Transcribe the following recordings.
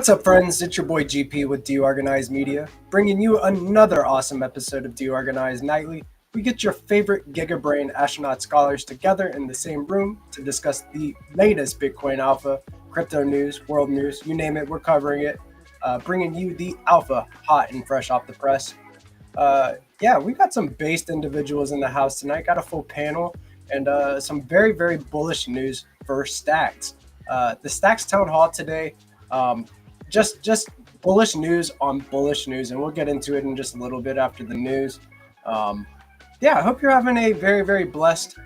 What's up, friends? It's your boy GP with DeOrganized Media, bringing you another awesome episode of DeOrganized Nightly. We get your favorite Giga Brain Astronaut Scholars together in the same room to discuss the latest Bitcoin Alpha, crypto news, world news, you name it, we're covering it, bringing you the Alpha hot and fresh off the press. We got some based individuals in the house tonight, got a full panel, and some very, very bullish news for Stacks. The Stacks Town Hall today, just bullish news on bullish news, and we'll get into it in just a little bit after the news. I hope you're having a very, very blessed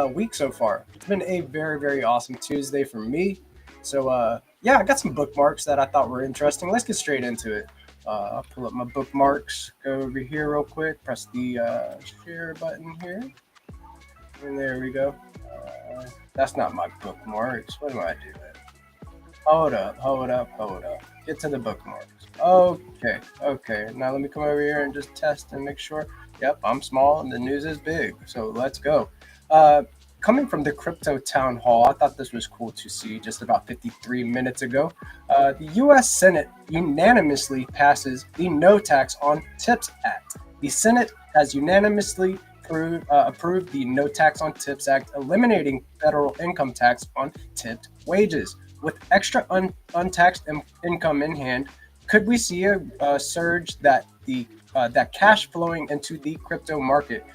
week so far. It's been a very, very awesome Tuesday for me. So I got some bookmarks that I thought were interesting. Let's get straight into it. I'll pull up my bookmarks, go over here real quick, press the share button here, and there we go. That's not my bookmarks. What am I doing? Hold up. Get to the bookmarks. Okay. Now let me come over here and just test and make sure. Yep, I'm small and the news is big. So let's go. Coming from the Crypto Town Hall, I thought this was cool to see just about 53 minutes ago. The U.S. Senate unanimously passes the No Tax on Tips Act. The Senate has unanimously approved the No Tax on Tips Act, eliminating federal income tax on tipped wages. With extra untaxed income in hand, could we see a surge that cash flowing into the crypto market?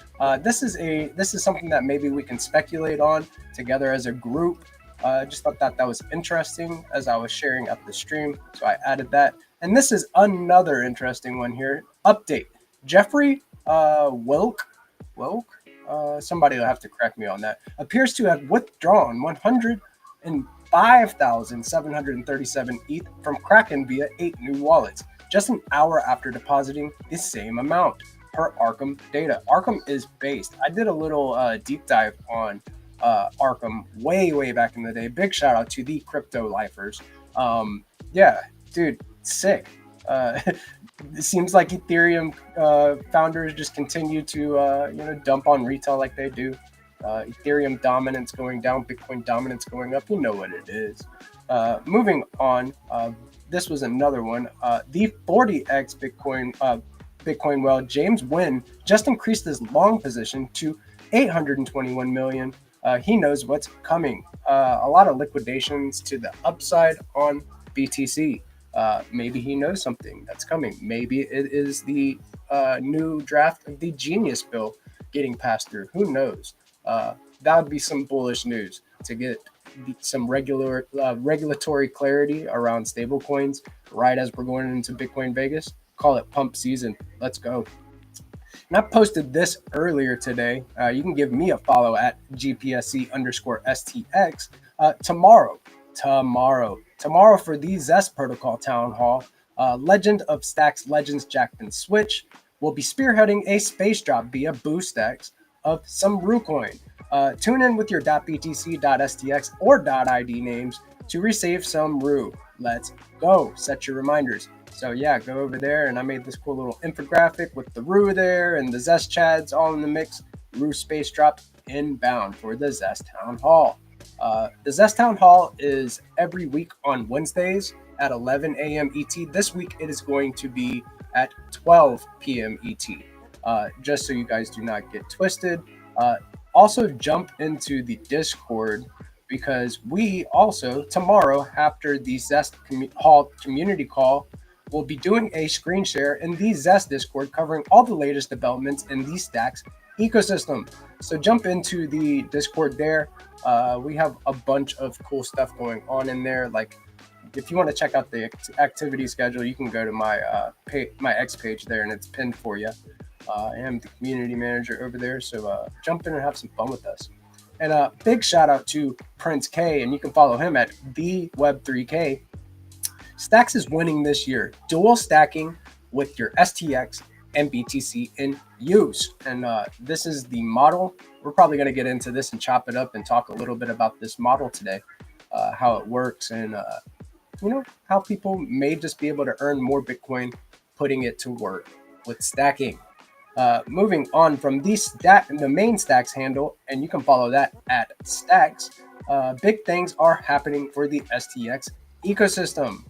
This is something that maybe we can speculate on together as a group. Just thought that was interesting as I was sharing up the stream, so I added that. And this is another interesting one here. Update: Jeffrey Wilk, somebody will have to correct me on that, appears to have withdrawn 105,737 ETH from Kraken via 8 new wallets, just an hour after depositing the same amount, per Arkham data. Arkham is based. I did a little deep dive on Arkham way back in the day. Big shout out to the crypto lifers. Dude, sick. It seems like Ethereum founders just continue to dump on retail like they do. Ethereum dominance going down, Bitcoin dominance going up. You know what it is. Moving on, this was another one. The 40x Bitcoin whale James Nguyen just increased his long position to 821 million. He knows what's coming. A lot of liquidations to the upside on BTC. Maybe he knows something that's coming. Maybe it is the new draft of the Genius bill getting passed through. Who knows? That would be some bullish news to get some regulatory clarity around stablecoins right as we're going into Bitcoin Vegas. Call it pump season. Let's go. And I posted this earlier today. You can give me a follow at GPSC_STX. Tomorrow for the Zest Protocol Town Hall, Legend of Stacks Legends Jackman Switch will be spearheading a space drop via BooStacks of some RuCoin. Tune in with your .btc, .stx, or .id names to receive some Ru. Let's go. Set your reminders. So go over there, and I made this cool little infographic with the Ru there and the Zest Chads all in the mix. Ru space drop inbound for the Zest Town Hall. The Zest Town Hall is every week on Wednesdays at 11 a.m. ET. This week it is going to be at 12 p.m. ET. Just so you guys do not get twisted. Also jump into the Discord, because we also tomorrow after the Zest Hall community call will be doing a screen share in the Zest Discord covering all the latest developments in the Stacks ecosystem. So jump into the Discord there. We have a bunch of cool stuff going on in there. Like if you want to check out the activity schedule, you can go to my my X page there, and it's pinned for you. I am the community manager over there, so jump in and have some fun with us. And big shout out to Prince K, and you can follow him at TheWeb3K. Stacks is winning this year, dual stacking with your STX and BTC in use. And this is the model. We're probably going to get into this and chop it up and talk a little bit about this model today, how it works, and how people may just be able to earn more Bitcoin putting it to work with stacking. Moving on from the main Stacks handle, and you can follow that at Stacks. Big things are happening for the STX ecosystem.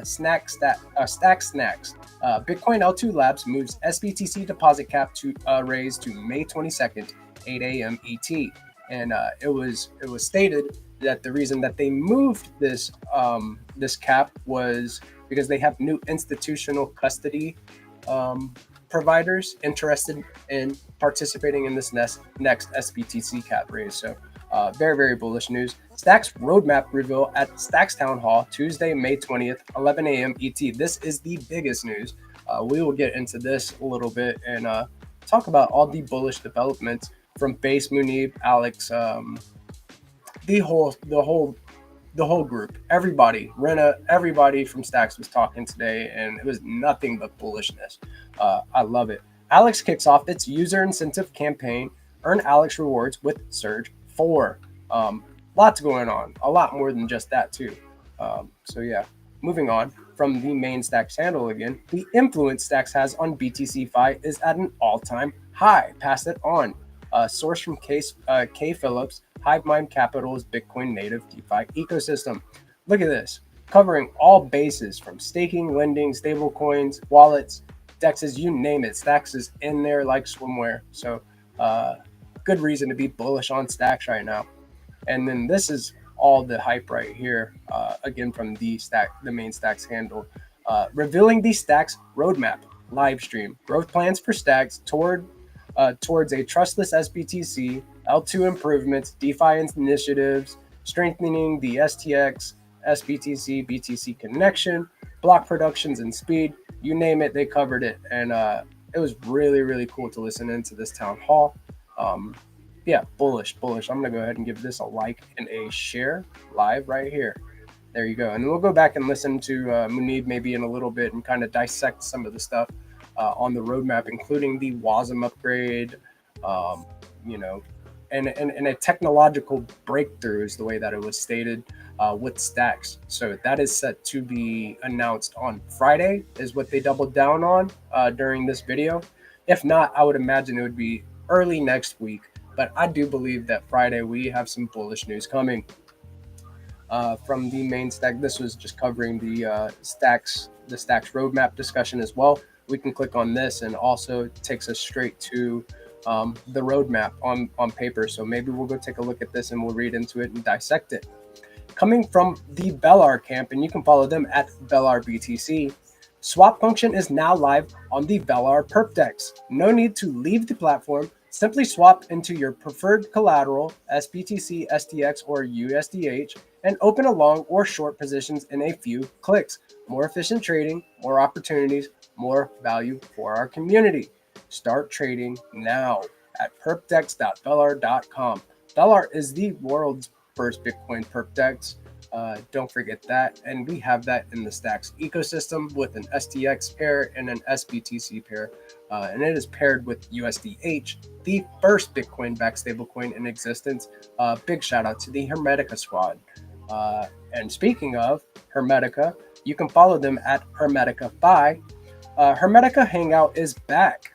Stack Snacks. Bitcoin L2 Labs moves SBTC deposit cap to raise to May 22nd, 8 a.m. ET. And it was stated that the reason that they moved this cap was because they have new institutional custody um, providers interested in participating in this next SBTC cap raise. So, very, very bullish news. Stacks roadmap reveal at Stacks Town Hall, Tuesday, May 20th, 11 a.m. ET. This is the biggest news. We will get into this a little bit and talk about all the bullish developments from Base, Munib, Alex, the whole group, everybody, Rena, everybody from Stacks was talking today, and it was nothing but bullishness. I love it. Alex kicks off its user incentive campaign, Earn Alex Rewards with Surge 4. Lots going on, a lot more than just that too. So yeah, moving on from the main Stacks handle again, the influence Stacks has on BTC Fi is at an all-time high. Pass it on. Source from K. Phillips, HiveMind Capital's Bitcoin native DeFi ecosystem. Look at this, covering all bases from staking, lending, stablecoins, wallets, dexes, you name it. Stacks is in there like swimwear. So good reason to be bullish on Stacks right now. And then this is all the hype right here, again from the main Stacks handle, revealing the Stacks roadmap live stream, growth plans for Stacks towards a trustless SBTC, L2 improvements, DeFi initiatives, strengthening the STX, SBTC, BTC connection, block productions and speed, you name it, they covered it. And it was really, really cool to listen into this town hall. Yeah, bullish. I'm going to go ahead and give this a like and a share live right here. There you go. And we'll go back and listen to Munib maybe in a little bit and kind of dissect some of the stuff on the roadmap, including the WASM upgrade, and a technological breakthrough is the way that it was stated with Stacks. So that is set to be announced on Friday, is what they doubled down on during this video. If not, I would imagine it would be early next week. But I do believe that Friday we have some bullish news coming from the main Stack. This was just covering the Stacks roadmap discussion as well. We can click on this and also takes us straight to the roadmap on paper. So maybe we'll go take a look at this and we'll read into it and dissect it. Coming from the Bellar camp, and you can follow them at Bellar BTC. Swap function is now live on the Bellar Perp Dex. No need to leave the platform. Simply swap into your preferred collateral, SBTC, STX, or USDH, and open a long or short positions in a few clicks. More efficient trading, more opportunities, more value for our community. Start trading now at perpdex.bellar.com. Bellar is the world's first Bitcoin perp dex. Don't forget that. And we have that in the Stacks ecosystem with an STX pair and an SBTC pair. And it is paired with USDH, the first Bitcoin-backed stablecoin in existence. Big shout out to the Hermetica squad. And speaking of Hermetica, you can follow them at Hermetica5. Hermetica Hangout is back.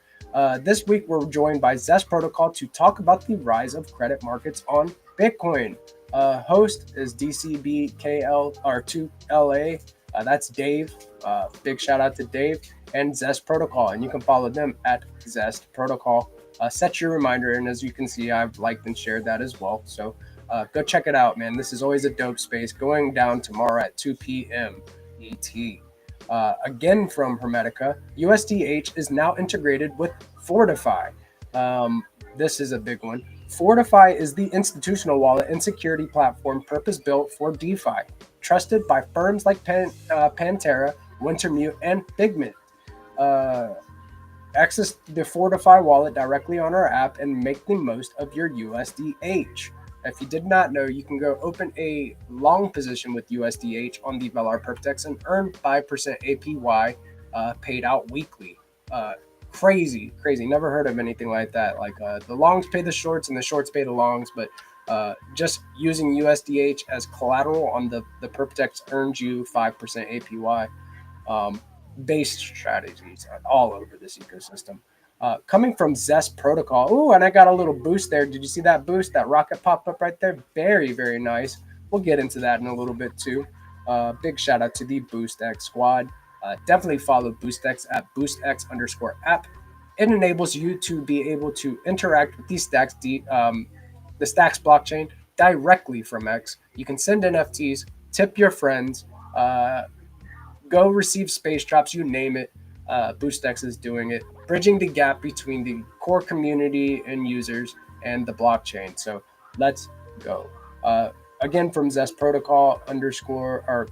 This week, we're joined by Zest Protocol to talk about the rise of credit markets on Bitcoin. Host is DCBKL2LA. That's Dave. Big shout out to Dave and Zest Protocol. And you can follow them at Zest Protocol. Set your reminder. And as you can see, I've liked and shared that as well. So go check it out, man. This is always a dope space going down tomorrow at 2 p.m. ET. Again from Hermetica, USDH is now integrated with Fortify. This is a big one. Fortify is the institutional wallet and security platform purpose-built for DeFi, trusted by firms like Pantera, Wintermute, and Figment. Access the Fortify wallet directly on our app and make the most of your USDH. If you did not know, you can go open a long position with USDH on the Bellar Perpdex and earn 5% APY paid out weekly. Crazy. Never heard of anything like that. Like the longs pay the shorts and the shorts pay the longs, but just using USDH as collateral on the Perpdex earns you 5% APY. Based strategies all over this ecosystem. Coming from Zest Protocol. Ooh, and I got a little boost there. Did you see that boost? That rocket popped up right there? Very, very nice. We'll get into that in a little bit too. Big shout out to the BoostX squad. Definitely follow BoostX at BoostX_app. It enables you to be able to interact with these stacks, the Stacks blockchain directly from X. You can send NFTs, tip your friends, uh, go receive space drops, you name it. BoostX is doing it, bridging the gap between the core community and users and the blockchain. So let's go. Uh, Again, from Zest Protocol underscore, or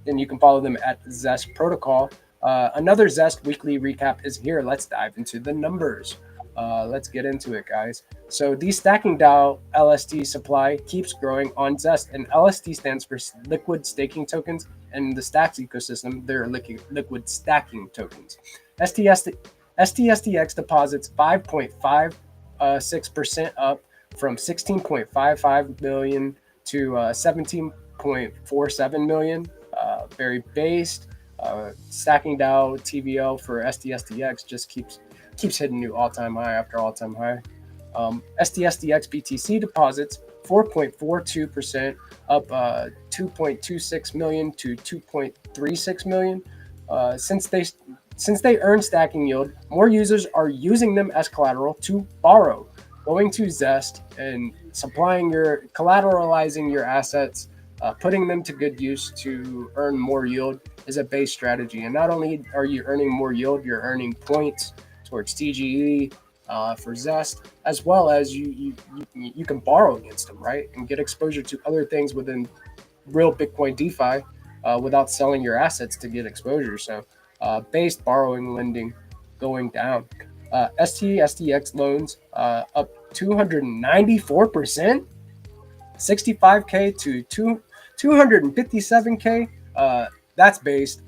and you can follow them at Zest Protocol. Another Zest weekly recap is here. Let's dive into the numbers. Let's get into it, guys. So the stacking DAO LSD supply keeps growing on Zest, and LSD stands for liquid staking tokens. And in the Stacks ecosystem, they're liquid stacking tokens. STSDX deposits 5.56% up from 16.55 million to 17.47 million. Very based. Stacking DAO TVL for STSDX just keeps hitting new all-time high after all-time high. STSDX BTC deposits 4.42%, up 2.26 million to 2.36 million. Since they earn stacking yield, more users are using them as collateral to borrow, going to Zest and collateralizing your assets, putting them to good use to earn more yield is a base strategy. And not only are you earning more yield, you're earning points towards TGE for Zest, as well as you can borrow against them, right? And get exposure to other things within real Bitcoin DeFi without selling your assets to get exposure. So based borrowing lending going down. STSDX loans up 294%, 65K to 257K. That's based.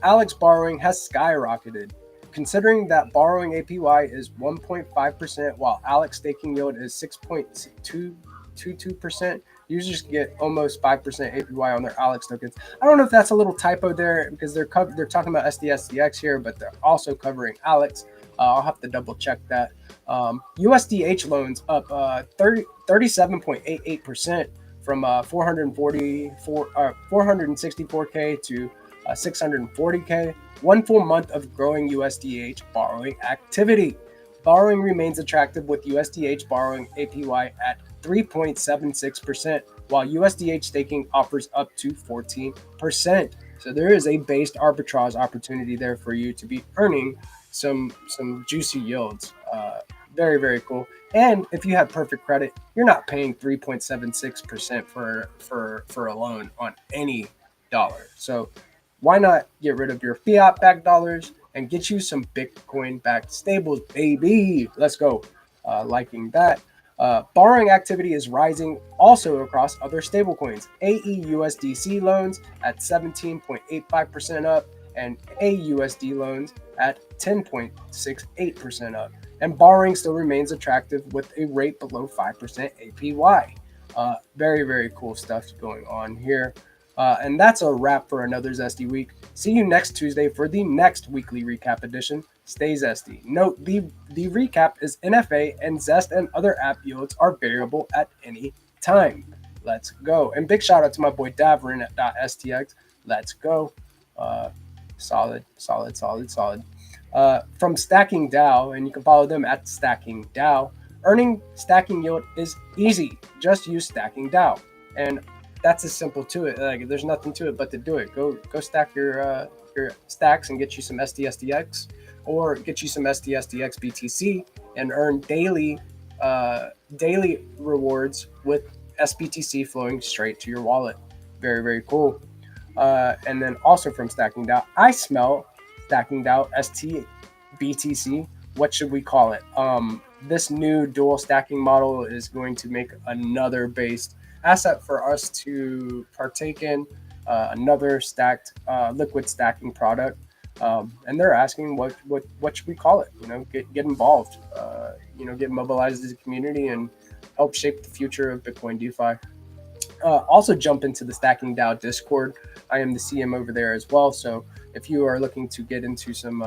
Alex borrowing has skyrocketed. Considering that borrowing APY is 1.5%, while Alex staking yield is 6.22%, users get almost 5% APY on their Alex tokens. I don't know if that's a little typo there because they're talking about SDSDX here, but they're also covering Alex. I'll have to double check that. USDH loans up 37.88% from 464K to 640K. One full month of growing USDH borrowing activity. Borrowing remains attractive with USDH borrowing APY at 3.76%, while USDH staking offers up to 14%. So there is a based arbitrage opportunity there for you to be earning some juicy yields. Very, very cool. And if you have perfect credit, you're not paying 3.76% for a loan on any dollar. So why not get rid of your fiat backed dollars and get you some Bitcoin backed stables, baby? Let's go. Liking that. Borrowing activity is rising also across other stablecoins. AEUSDC loans at 17.85% up, and AUSD loans at 10.68% up. And borrowing still remains attractive with a rate below 5% APY. Very, very cool stuff going on here. And that's a wrap for another Zesty week. See you next Tuesday for the next weekly recap edition. Stay zesty. Note the recap is NFA, and Zest and other app yields are variable at any time. Let's go. And big shout out to my boy Davrin at .stx. Let's go. Solid. From Stacking DAO, and you can follow them at Stacking DAO. Earning stacking yield is easy. Just use Stacking DAO, and that's as simple to it. Like, there's nothing to it but to do it. Go stack your stacks and get you some STSDX, or get you some STSDX BTC and earn daily rewards with SBTC flowing straight to your wallet. Very, very cool. And then also from Stacking DAO, I smell Stacking DAO STBTC. What should we call it? This new dual stacking model is going to make another based asset for us to partake in, another stacked liquid stacking product. And they're asking what should we call it? Get involved. Get mobilized as a community and help shape the future of Bitcoin DeFi. Also jump into the Stacking DAO Discord. I am the CM over there as well. So if you are looking to get into some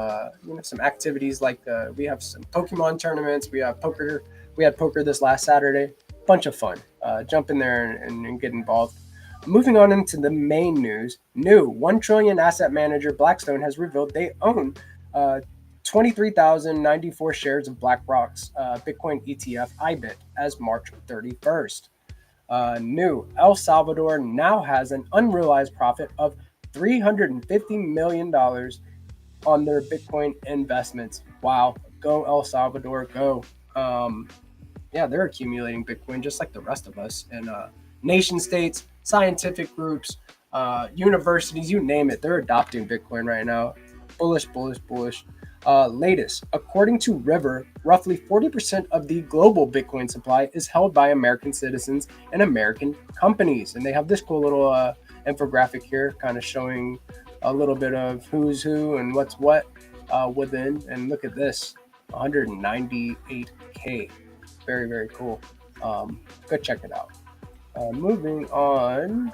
activities, like we have some Pokemon tournaments, we have poker. We had poker this last Saturday. Bunch of fun. Jump in there and get involved. Moving on into the main news, new 1 trillion asset manager Blackstone has revealed they own 23,094 shares of BlackRock's Bitcoin ETF IBIT as March 31st. New El Salvador now has an unrealized profit of $350 million on their Bitcoin investments. Wow, go El Salvador, go. Yeah, they're accumulating Bitcoin just like the rest of us. And nation states, scientific groups, universities, you name it, they're adopting Bitcoin right now. Bullish, bullish, bullish. Latest, according to River, roughly 40% of the global Bitcoin supply is held by American citizens and American companies. And they have this cool little infographic here, kind of showing a little bit of who's who and what's what within. And look at this, 198K. Very, very cool. Go check it out. Moving on.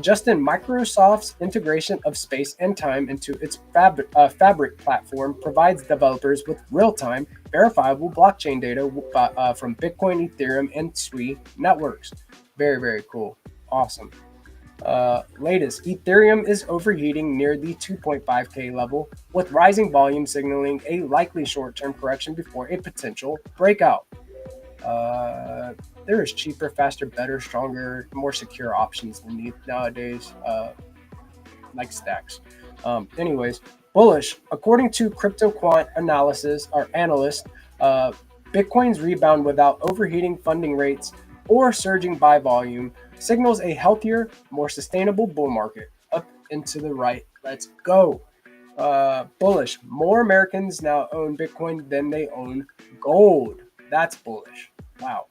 Justin, Microsoft's integration of space and time into its Fabric platform provides developers with real-time, verifiable blockchain data from Bitcoin, Ethereum, and SWI networks. Very, very cool. Awesome. Latest, Ethereum is overheating near the 2.5K level, with rising volume signaling a likely short-term correction before a potential breakout. There is cheaper, faster, better, stronger, more secure options than these nowadays, like stacks. Anyways, bullish. According to crypto quant analysis or analyst, Bitcoin's rebound without overheating funding rates or surging buy volume signals a healthier, more sustainable bull market. Up into the right. Let's go. Bullish. More Americans now own Bitcoin than they own gold. That's bullish. Wow.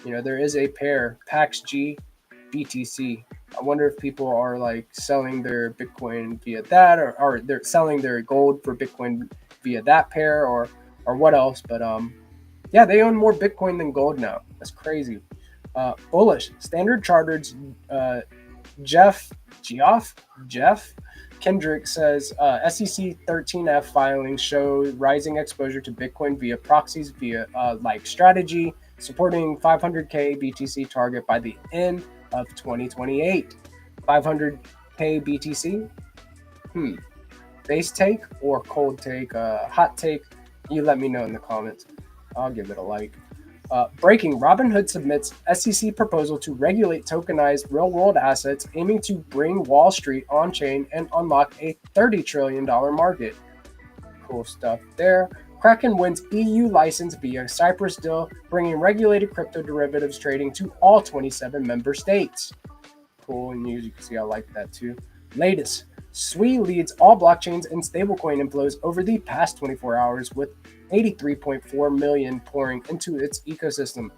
There is a pair, PAXG, BTC. I wonder if people are like selling their Bitcoin via that, or they're selling their gold for Bitcoin via that pair, or what else. But yeah, they own more Bitcoin than gold now. That's crazy. Bullish. Standard Chartered's Jeff Kendrick says SEC 13F filings show rising exposure to Bitcoin via proxies via like strategy, supporting 500K BTC target by the end of 2028. 500K BTC? Base take or cold take? Hot take? You let me know in the comments. I'll give it a like. Breaking, Robinhood submits SEC proposal to regulate tokenized real-world assets, aiming to bring Wall Street on-chain and unlock a $30 trillion market. Cool stuff there. Kraken wins EU license via Cyprus deal, bringing regulated crypto derivatives trading to all 27 member states. Cool news. You can see I like that too. Latest, SWI leads all blockchains and stablecoin inflows over the past 24 hours with 83.4 million pouring into its ecosystem.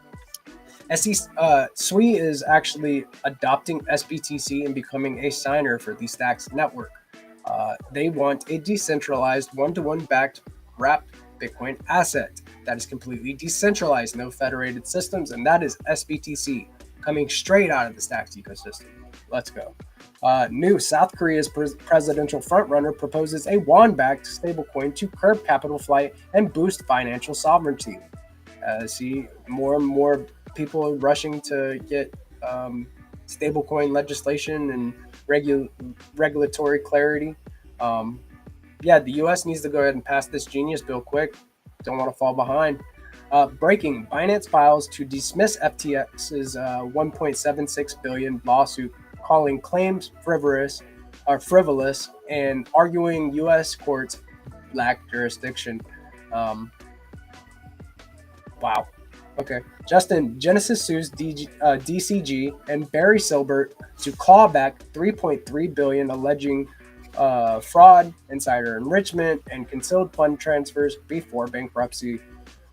SWI is actually adopting SBTC and becoming a signer for the Stacks network. They want a decentralized, one-to-one backed wrapped Bitcoin asset that is completely decentralized, no federated systems, and that is SBTC, coming straight out of the Stacks ecosystem. Let's go. New South Korea's presidential frontrunner proposes a won-backed stablecoin to curb capital flight and boost financial sovereignty. See, more and more people rushing to get stablecoin legislation and regulatory clarity. Yeah, the U.S. needs to go ahead and pass this genius bill quick. Don't want to fall behind. Breaking, Binance files to dismiss FTX's $1.76 billion lawsuit, calling claims frivolous and arguing U.S. courts lack jurisdiction. Wow. Okay. Justin, Genesis sues DCG and Barry Silbert to claw back $3.3 billion, alleging fraud, insider enrichment, and concealed fund transfers before bankruptcy.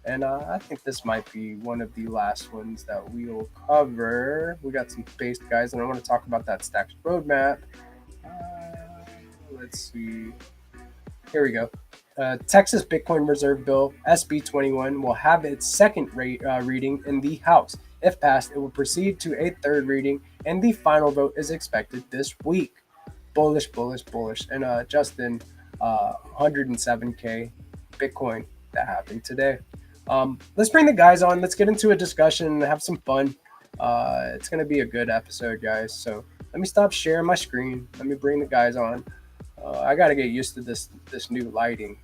And I think this might be one of the last ones that we will cover. We got some based guys, and I want to talk about that Stacks roadmap. Let's see. Here we go. Texas Bitcoin Reserve Bill SB 21 will have its second reading in the House. If passed, it will proceed to a third reading, and the final vote is expected this week. Bullish, bullish, bullish. And Justin, 107K Bitcoin that happened today. Let's bring the guys on. Let's get into a discussion and have some fun. It's gonna be a good episode, guys. So let me stop sharing my screen. Let me bring the guys on. I gotta get used to this new lighting.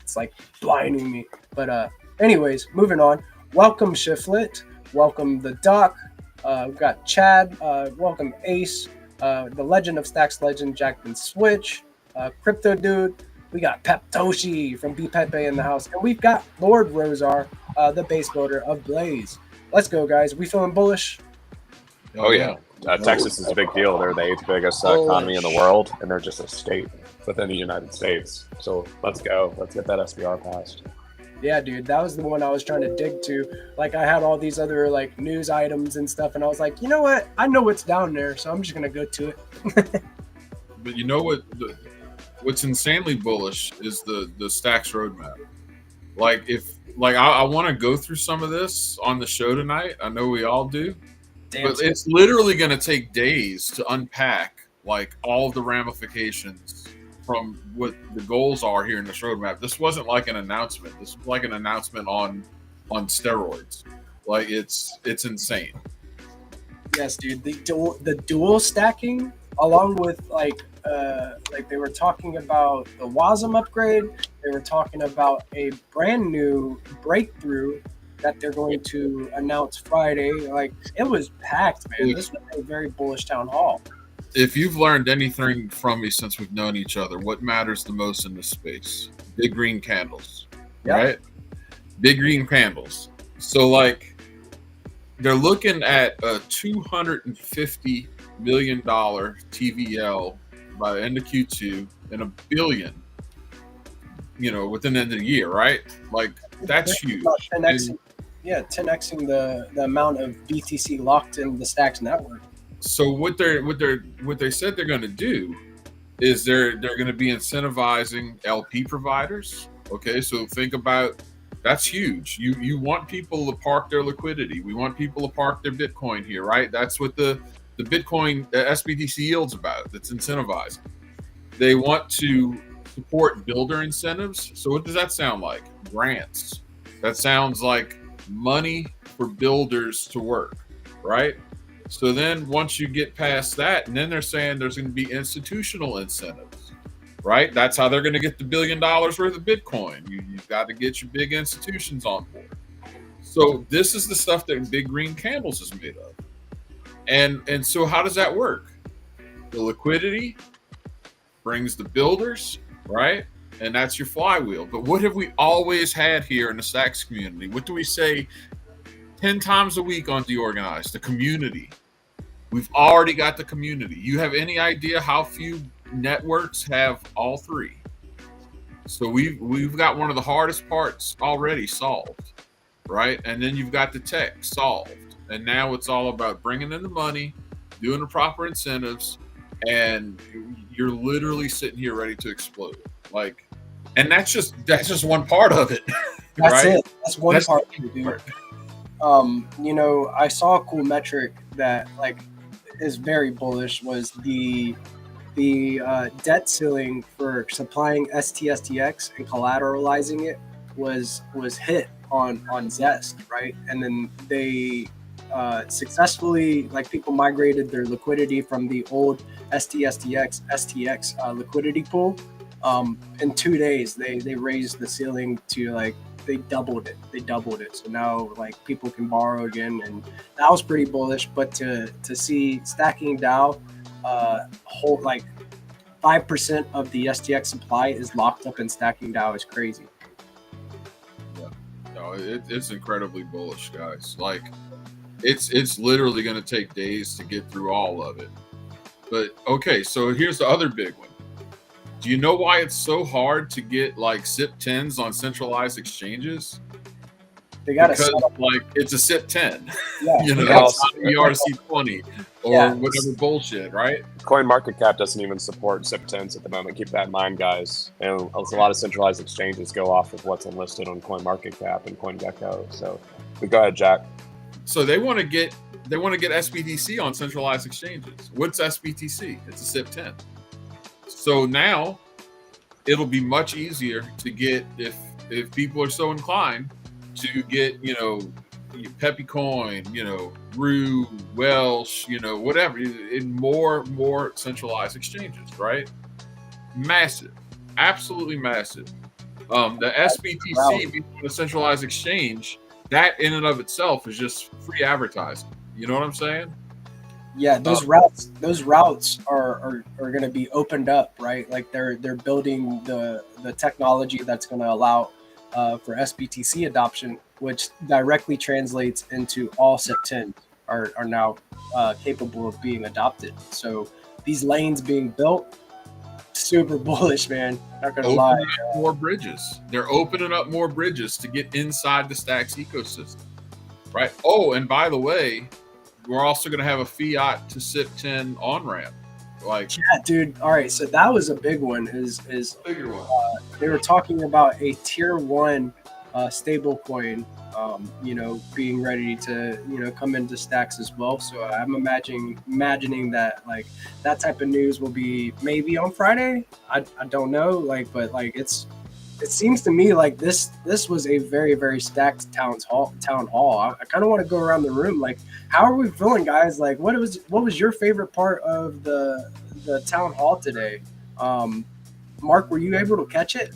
It's like blinding me. But anyways, moving on. Welcome Shiflet. Welcome the Doc. We've got Chad. Welcome Ace. The Legend of Stacks legend Jackman Switch. Crypto Dude. We got Peptoshi from B Pepe in the house, and we've got Lord Rosar, the base builder of Blaze. Let's go, guys. We feeling bullish? Oh yeah, Texas is a big deal. They're the 8th biggest economy in the world, and they're just a state within the United States. So let's go. Let's get that SBR passed. Yeah, dude, that was the one I was trying to dig to. Like, I had all these other like news items and stuff, and I was like, you know what? I know what's down there, so I'm just gonna go to it. But you know what? What's insanely bullish is the Stacks roadmap. I want to go through some of this on the show tonight. I know we all do. But it's literally going to take days to unpack like all of the ramifications from what the goals are here in this roadmap. This wasn't like an announcement. This was like an announcement on steroids. Like it's insane. Yes, dude. The dual stacking, along with like they were talking about the WASM upgrade. They were talking about a brand new breakthrough that they're going to announce Friday. Like, it was packed, man. This was a very bullish town hall. If you've learned anything from me since we've known each other, what matters the most in this space? Big green candles, right? Big green candles. So, like, they're looking at a $250 million TVL by the end of Q2 and $1 billion, within the end of the year, right? Like, that's huge. 10xing the amount of BTC locked in the Stacks network. So what they said they're going to do is they're going to be incentivizing LP providers. Okay, so think about that's huge. You want people to park their liquidity. We want people to park their Bitcoin here, right? That's what the Bitcoin SBTC yield's about. That's incentivizing. They want to support builder incentives. So what does that sound like? Grants. That sounds like money for builders to work, right? So then once you get past that, and then they're saying there's going to be institutional incentives, right? That's how they're going to get the $1 billion worth of Bitcoin. You've got to get your big institutions on board. So this is the stuff that Big Green Candles is made of. And so how does that work? The liquidity brings the builders, right? And that's your flywheel. But what have we always had here in the Stacks community? What do we say 10 times a week on DeOrganized? The community. We've already got the community. You have any idea how few networks have all three? So we've got one of the hardest parts already solved, right? And then you've got the tech solved. And now it's all about bringing in the money, doing the proper incentives, and you're literally sitting here ready to explode. Like, and that's just one part of it. That's right? it. That's one part of it, dude. I saw a cool metric that like is very bullish was the debt ceiling for supplying STSTX and collateralizing it was hit on Zest, right? And then they successfully, like, people migrated their liquidity from the old STX liquidity pool. In 2 days, they raised the ceiling to like they doubled it. So now like people can borrow again, and that was pretty bullish. But to see stacking DAO hold like 5% of the STX supply is locked up in stacking DAO is crazy. Yeah, no, it's incredibly bullish, guys. Like it's literally going to take days to get through all of it. But okay, so here's the other big one. Do you know why it's so hard to get like SIP 10s on centralized exchanges? They got because like it's a SIP 10, yeah. It's not ERC20 or whatever bullshit, right? CoinMarketCap doesn't even support SIP 10s at the moment. Keep that in mind, guys. And a lot of centralized exchanges go off of what's enlisted on CoinMarketCap and CoinGecko. So, but go ahead, Jack. So they want to get SBTC on centralized exchanges. What's SBTC? It's a SIP 10. So now it'll be much easier to get if people are so inclined to get Peppy Coin, Rue, Welsh, whatever, in more centralized exchanges, right? Massive, absolutely massive. The SBTC being a centralized exchange, that in and of itself is just free advertising. You know what I'm saying? Yeah, those routes are going to be opened up, right? Like they're building the technology that's going to allow for SBTC adoption, which directly translates into all SIP10 are now capable of being adopted. So these lanes being built, super bullish, man. Not gonna lie. More bridges. They're opening up more bridges to get inside the Stacks ecosystem, right? Oh, and by the way, we're also going to have a fiat to SIP10 on ramp. Like, yeah, dude. All right, so that was a big one. Is bigger one. They were talking about a tier 1 stable coin, being ready to come into Stacks as well. So I'm imagining that like that type of news will be maybe on Friday. I don't know, but it seems to me like this was a very, very stacked town hall. I kind of want to go around the room. Like, how are we feeling, guys? Like, what was your favorite part of the town hall today? Mark, were you able to catch it?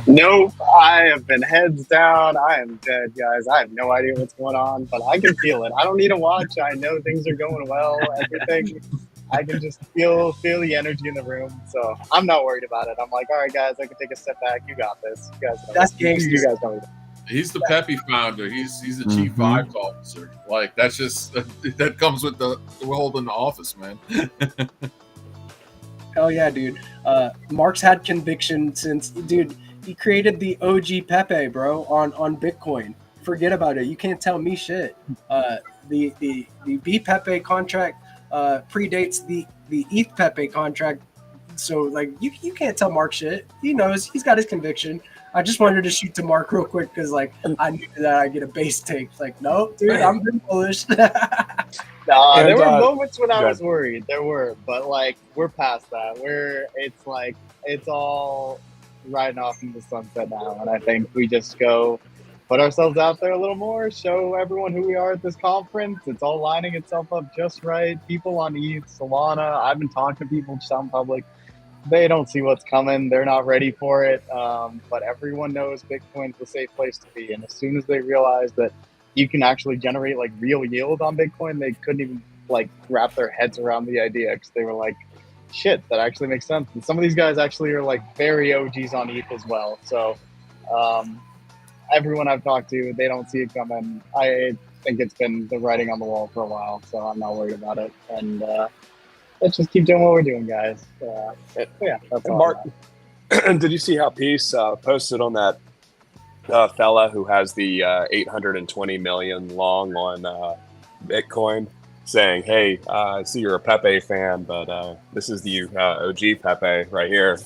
Nope, I have been heads down. I am dead, guys. I have no idea what's going on, but I can feel it. I don't need to watch. I know things are going well. Everything. I can just feel the energy in the room. So I'm not worried about it. I'm like, all right, guys, I can take a step back. You got this. You guys know that's gangster. You guys know. He's the Peppy founder. He's the chief vibes officer. Like, that's just that comes with the holding the office, man. Hell yeah, dude. Mark's had conviction since, dude, he created the OG Pepe, bro, on Bitcoin. Forget about it. You can't tell me shit. The B Pepe contract predates the ETH Pepe contract. So, like, you can't tell Mark shit. He knows. He's got his conviction. I just wanted to shoot to Mark real quick because, like, I knew that I'd get a base take. Like, no, dude, I'm been bullish. Nah, there were moments when I was worried. There were, but like we're past that. It's all riding off in the sunset now, and I think we just go put ourselves out there a little more, show everyone who we are at this conference. It's all lining itself up just right. People on ETH, Solana. I've been talking to people just out in public. They don't see what's coming. They're not ready for it. But everyone knows Bitcoin's the safe place to be, and as soon as they realize that you can actually generate like real yield on Bitcoin, they couldn't even like wrap their heads around the idea because they were like, shit, that actually makes sense. And some of these guys actually are like very OGs on ETH as well. So everyone I've talked to, they don't see it coming. I think it's been the writing on the wall for a while, so I'm not worried about it. And let's just keep doing what we're doing, guys. Yeah, that's all. Mark, did you see how Peace posted on that fella who has the 820 million long on Bitcoin, saying, "Hey, I see you're a Pepe fan, but this is the OG Pepe right here."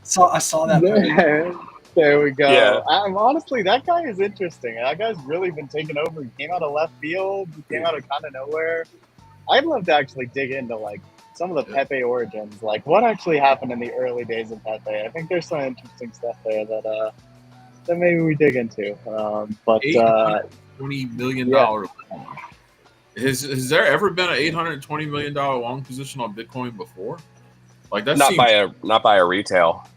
So I saw that. There we go. Yeah. Honestly, that guy is interesting. That guy's really been taking over. He came out of left field. He came out of kind of nowhere. I'd love to actually dig into like some of the Pepe origins, like what actually happened in the early days of Pepe. I think there's some interesting stuff there that maybe we dig into. But $820 million long. Has there ever been an $820 million long position on Bitcoin before? Like that's not by a retail,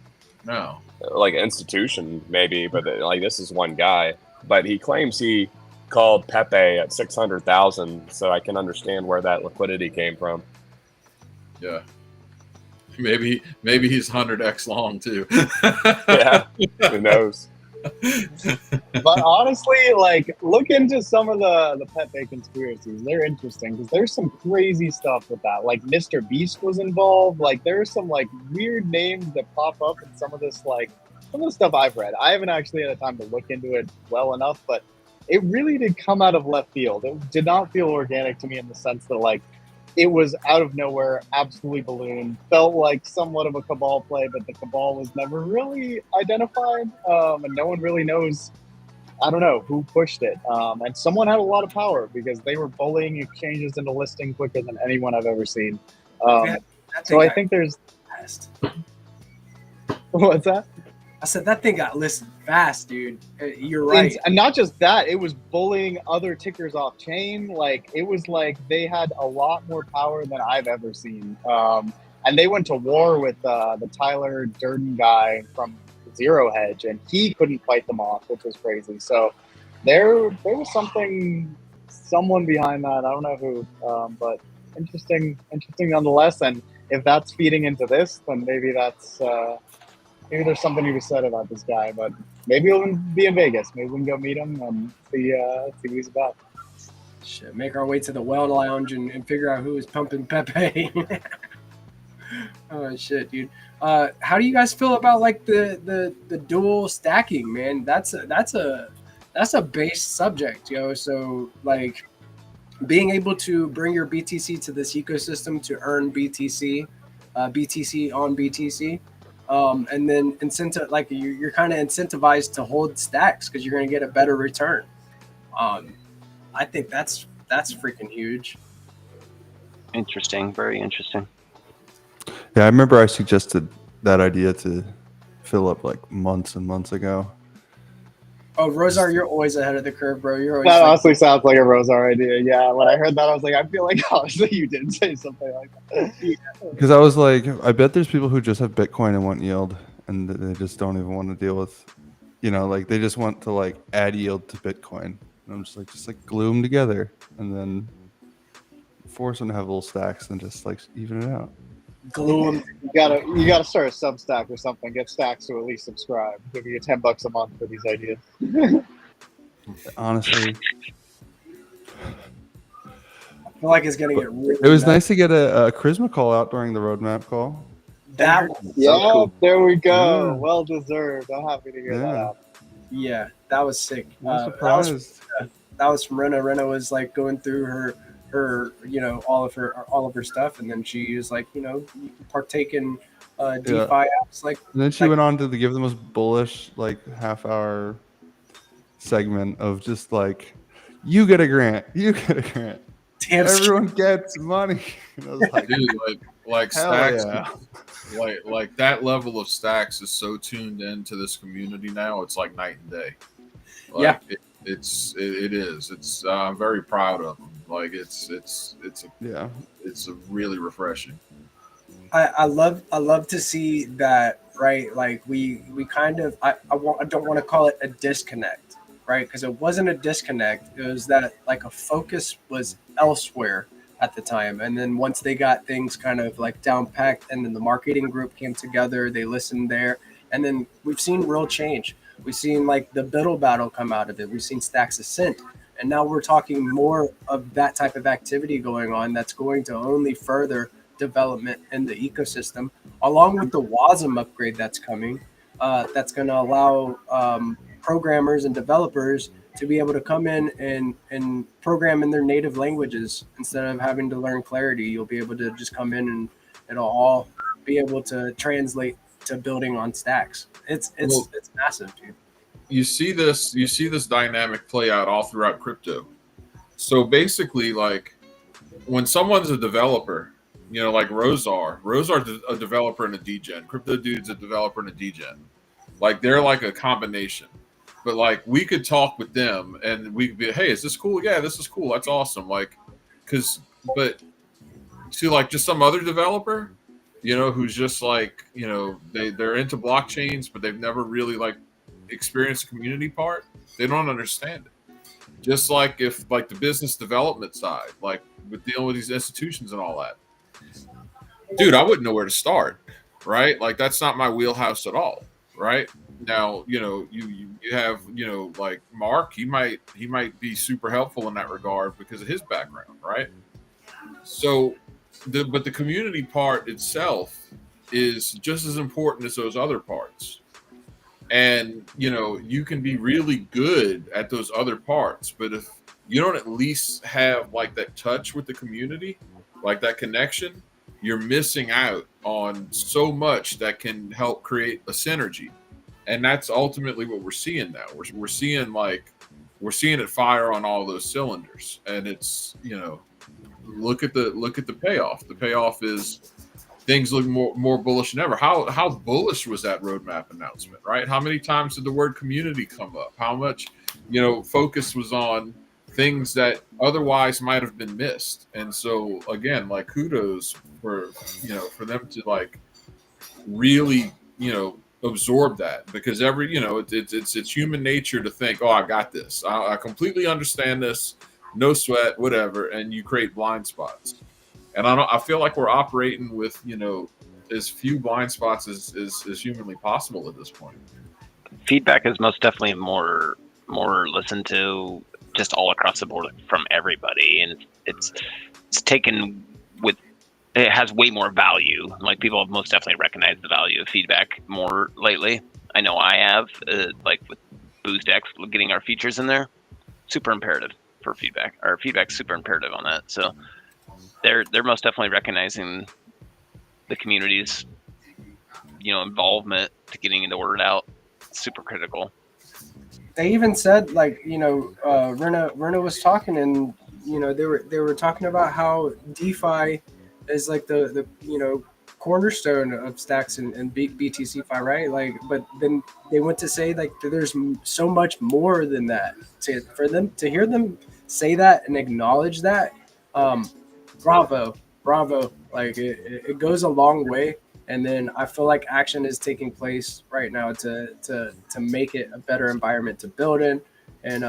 no, like institution maybe, but like this is one guy. But he claims he called Pepe at 600,000, so I can understand where that liquidity came from. Yeah. Maybe he's 100x long too. Yeah, who knows? But honestly, like look into some of the Pepe conspiracies. They're interesting because there's some crazy stuff with that. Like Mr. Beast was involved. Like there's some like weird names that pop up in some of this, like some of the stuff I've read. I haven't actually had time to look into it well enough, but it really did come out of left field. It did not feel organic to me in the sense that like it was out of nowhere, absolutely ballooned. Felt like somewhat of a cabal play, but the cabal was never really identified, and no one really knows, I don't know, who pushed it. And someone had a lot of power because they were bullying exchanges into listing quicker than anyone I've ever seen. So I think there's... What's that? I said that thing got listed fast, dude. You're right. And not just that, it was bullying other tickers off chain. Like it was like they had a lot more power than I've ever seen. And they went to war with the Tyler Durden guy from Zero Hedge, and he couldn't fight them off, which was crazy. So there was someone behind that. I don't know who, but interesting nonetheless. And if that's feeding into this, then maybe that's. Maybe there's something to be said about this guy, but maybe he'll be in Vegas. Maybe we can go meet him and see what he's about. Shit, make our way to the Well Lounge and figure out who is pumping Pepe. Oh shit, dude. How do you guys feel about like the dual stacking, man? That's a base subject, yo. So like being able to bring your BTC to this ecosystem to earn BTC, BTC on BTC. And then you're kind of incentivized to hold stacks because you're going to get a better return. I think that's freaking huge. Interesting, very interesting. Yeah, I remember I suggested that idea to Philip like months and months ago. Oh, Rosar, you're always ahead of the curve, bro. You're always that honestly sounds like a Rosar idea. Yeah, when I heard that, I was like, I feel like honestly you did say something like that. Because I was like, I bet there's people who just have Bitcoin and want yield, and they just don't even want to deal with, like they just want to like add yield to Bitcoin. And I'm just like glue them together, and then force them to have little stacks, and just like even it out. glue them. You gotta start a Substack or something. Get Stacks to at least subscribe. Give you $10 a month for these ideas. Honestly, I feel like it's gonna get really. it was nuts. nice to get a Charisma call out during the roadmap call. That Yeah, cool. there we go. Yeah. Well deserved. I'm happy to hear that out. Yeah, that was sick. I'm surprised. That was from Rena. Rena was like going through her all of her stuff, and then she was like, you can partake in DeFi apps like. And then she went on to give the most bullish like half-hour segment of just like, you get a grant. Damn, Everyone gets money. And I was like, Dude, like hell stacks, yeah. like that level of stacks is so tuned into this community now. It's like night and day. Like, Yeah. It is. It's I'm very proud of them. Like it's really refreshing. I love to see that, right? Like we kind of I don't want to call it a disconnect, right? Because it wasn't a disconnect. It was that like a focus was elsewhere at the time, and then once they got things kind of like down packed, and then the marketing group came together, they listened there, and then we've seen real change. We've seen like the Biddle battle come out of it. We've seen Stacks Ascent. And now we're talking more of that type of activity going on that's going to only further development in the ecosystem, along with the WASM upgrade that's coming. That's going to allow programmers and developers to be able to come in and program in their native languages instead of having to learn Clarity. You'll be able to just come in and it'll all be able to translate to building on stacks. It's massive, dude. You see this dynamic play out all throughout crypto. So basically, like when someone's a developer, like Rosar's a developer and a degen. Crypto Dude's a developer and a degen. Like they're like a combination. But like we could talk with them and we could be, hey, is this cool? Yeah, this is cool. That's awesome. Like, but see, like just some other developer, who's just like, they're into blockchains, but they've never really like experienced the community part. They don't understand it. Just like if like the business development side, like with dealing with these institutions and all that, dude, I wouldn't know where to start, right? Like that's not my wheelhouse at all, right? Now, you have, like Mark, he might be super helpful in that regard because of his background, right? So, but the community part itself is just as important as those other parts. And, you can be really good at those other parts, but if you don't at least have like that touch with the community, like that connection, you're missing out on so much that can help create a synergy. And that's ultimately what we're seeing now. We're seeing it fire on all those cylinders. And it's, look at the payoff. The payoff is things look more bullish than ever. How bullish was that roadmap announcement, right? How many times did the word community come up? How much, focus was on things that otherwise might have been missed? And so again, like, kudos for them to like really, absorb that, because it's human nature to think, oh, I got this. I completely understand this. No sweat, whatever. And you create blind spots. And I feel like we're operating with, as few blind spots as humanly possible at this point. Feedback is most definitely more listened to just all across the board from everybody, and it's taken with, it has way more value. Like, people have most definitely recognized the value of feedback more lately. I know I have, like with BoostX, getting our features in there, super imperative for feedback. Our feedback's super imperative on that. So they're most definitely recognizing the community's, involvement to getting the word out. It's super critical. They even said, like, Rena was talking, and they were talking about how DeFi is like the cornerstone of stacks and BTCFi, right? Like, but then they went to say, like, there's so much more than that. To hear them say that and acknowledge that, bravo. Like, it goes a long way. And then I feel like action is taking place right now to make it a better environment to build in, and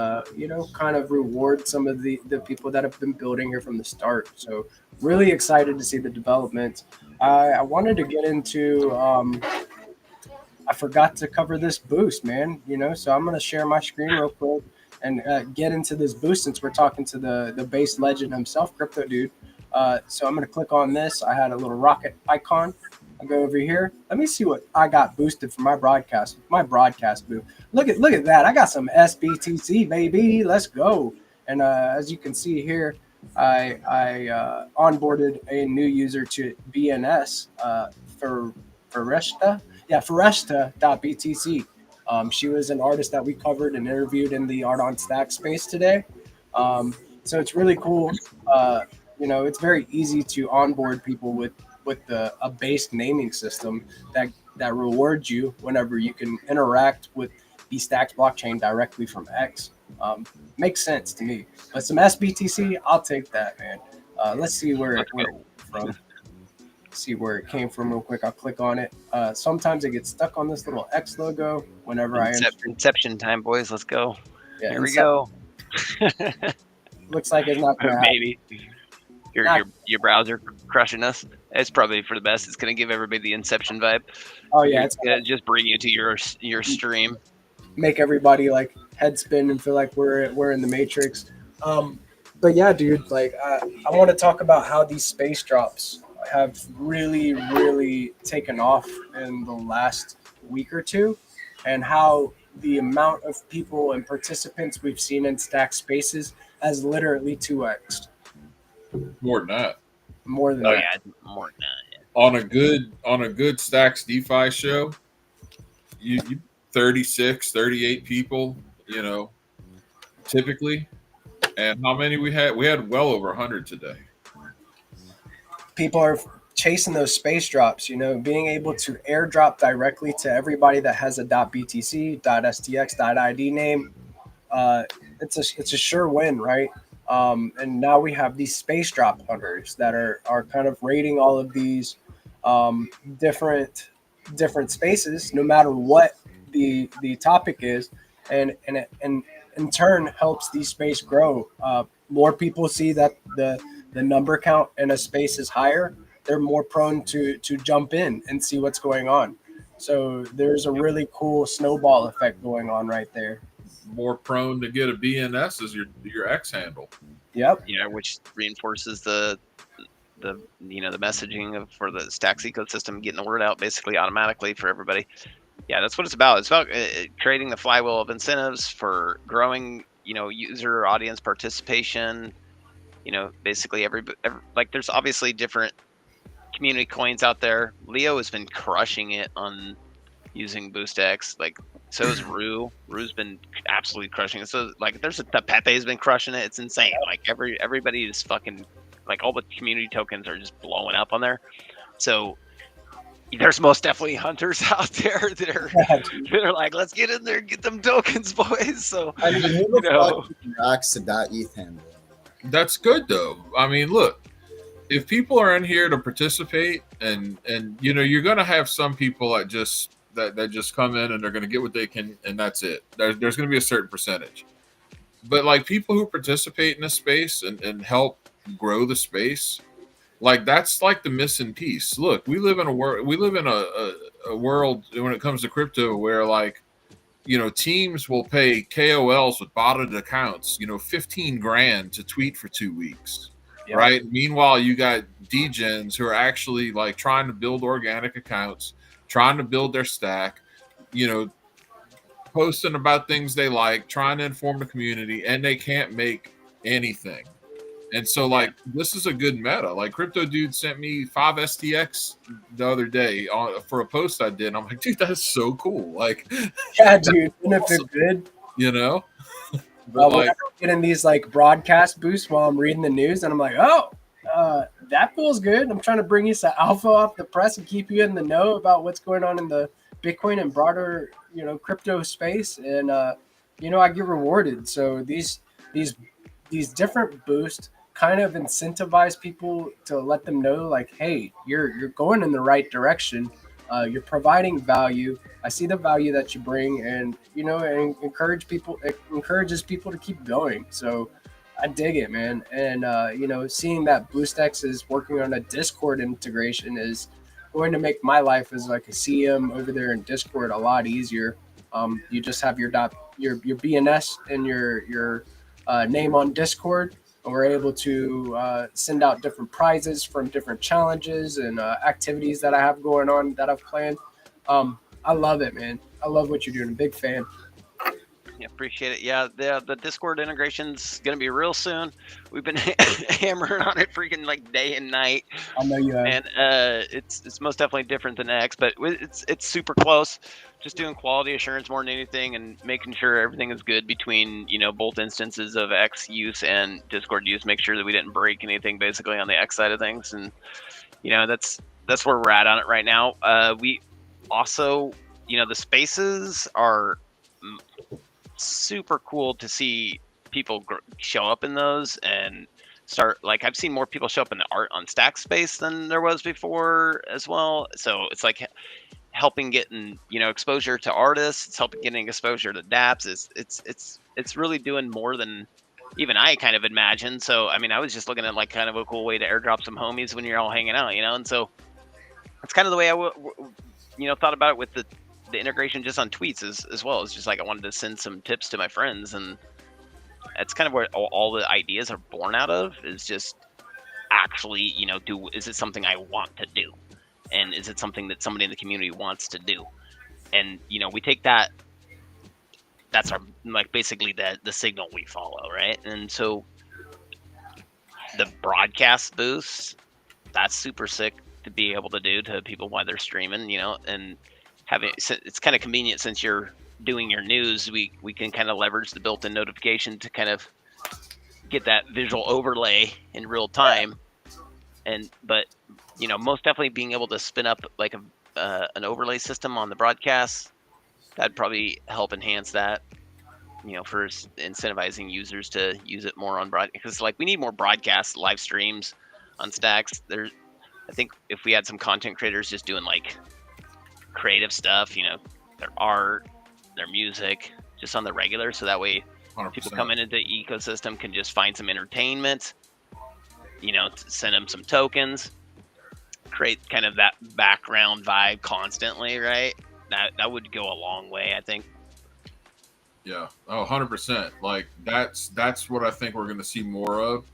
kind of reward some of the people that have been building here from the start. So really excited to see the development. I wanted to get into I forgot to cover this boost, man. So I'm gonna share my screen real quick and get into this boost, since we're talking to the base legend himself, Crypto Dude. So I'm gonna click on this. I had a little rocket icon. I'll go over here. Let me see what I got boosted for my broadcast boost. Look at that. I got some SBTC, baby. Let's go. And as you can see here, I onboarded a new user to BNS for Foresta. Yeah, Foresta.btc. She was an artist that we covered and interviewed in the Art on Stack space today. So it's really cool. It's very easy to onboard people with a base naming system that rewards you whenever you can interact with the Stacks blockchain directly from X. Makes sense to me. But some SBTC, I'll take that, man. Let's see where it came from. See where it came from real quick. I'll click on it. Sometimes it gets stuck on this little X logo whenever Inception time, boys. Let's go. Yeah, Here we go. Looks like it's not gonna maybe your browser crushing us. It's probably for the best. It's gonna give everybody the Inception vibe. Oh yeah, it's gonna just bring you to your stream. Make everybody like head spin and feel like we're in the Matrix. But yeah, dude, like I want to talk about how these space drops have really, really taken off in the last week or two, and how the amount of people and participants we've seen in Stack Spaces has literally 2x'd. More than that. More than that. Yeah, more than that. Yeah. On a good Stacks DeFi show, you 36, 38 people, typically. And how many we had? We had well over 100 today. People are chasing those space drops, being able to airdrop directly to everybody that has a .btc, .stx, .id name. It's a sure win, right? And now we have these space drop hunters that are kind of raiding all of these different spaces, no matter what the topic is, and in turn helps the space grow. More people see that the number count in a space is higher, they're more prone to jump in and see what's going on. So there's a really cool snowball effect going on right there. More prone to get a BNS as your X handle. Yep. Yeah, which reinforces the messaging for the Stacks ecosystem, getting the word out basically automatically for everybody. Yeah, that's what it's about. It's about creating the flywheel of incentives for growing, user audience participation. Basically every like, there's obviously different community coins out there. Leo has been crushing it on using BoostX. Like, so is Rue. Rue's been absolutely crushing it. So like, the Pepe's been crushing it. It's insane. Like everybody is fucking, like, all the community tokens are just blowing up on there. So there's most definitely hunters out there that are like, let's get in there and get them tokens, boys. So I mean, who the fuck rocks a .eth handle? That's good though. I mean, look, if people are in here to participate, and you're gonna have some people that just come in and they're gonna get what they can, and that's it. There's gonna be a certain percentage, but like people who participate in the space and help grow the space, like that's like the missing piece. Look, we live in a world. We live in a world when it comes to crypto where like, teams will pay KOLs with botted accounts, 15 grand to tweet for 2 weeks. Yep. Right. Meanwhile, you got degens who are actually like trying to build organic accounts, trying to build their stack, posting about things they like, trying to inform the community, and they can't make anything. And so, like, this is a good meta. Like, Crypto Dude sent me 5 STX the other day for a post I did. And I'm like, dude, that is so cool. Like, yeah, dude, isn't it good? But like, I'm getting these like broadcast boosts while I'm reading the news, and I'm like, oh, that feels good. I'm trying to bring you some alpha off the press and keep you in the know about what's going on in the Bitcoin and broader, crypto space, and I get rewarded. So these different boosts kind of incentivize people to let them know, like, hey, you're going in the right direction. You're providing value. I see the value that you bring, and and encourages people to keep going. So I dig it, man. And seeing that BoostX is working on a Discord integration is going to make my life as like a CM over there in Discord a lot easier. You just have your BNS and your name on Discord, and we're able to send out different prizes from different challenges and activities that I have going on that I've planned. I love it, man. I love what you're doing. I'm a big fan. Yeah, appreciate it. Yeah, the Discord integration's gonna be real soon. We've been hammering on it freaking like day and night. I know you have. And it's most definitely different than X, but it's super close. Just doing quality assurance more than anything, and making sure everything is good between both instances of X use and Discord use. Make sure that we didn't break anything basically on the X side of things, and that's where we're at on it right now. We also, the spaces are super cool to see people show up in those and start, like, I've seen more people show up in the art on Stack Space than there was before as well. So it's like helping getting exposure to artists. It's helping getting exposure to dApps. It's really doing more than even I kind of imagined. So I mean, I was just looking at like kind of a cool way to airdrop some homies when you're all hanging out, and so it's kind of the way I thought about it with the integration just on tweets as well. It's just like I wanted to send some tips to my friends, and that's kind of where all the ideas are born out of, is just actually, is it something I want to do? And is it something that somebody in the community wants to do? And, we take that, that's our, like, basically the signal we follow, right? And so the broadcast boosts, that's super sick to be able to do to people while they're streaming, and it's kind of convenient since you're doing your news. We can kind of leverage the built-in notification to kind of get that visual overlay in real time. But most definitely being able to spin up like an overlay system on the broadcast, that'd probably help enhance that, for incentivizing users to use it more on broadcast. Because like we need more broadcast live streams on Stacks. I think if we had some content creators just doing like creative stuff, their art, their music, just on the regular, so that way 100%. People coming into the ecosystem can just find some entertainment, send them some tokens, create kind of that background vibe constantly, right? That would go a long way, I think. Yeah, 100%. Like that's what I think we're going to see more of.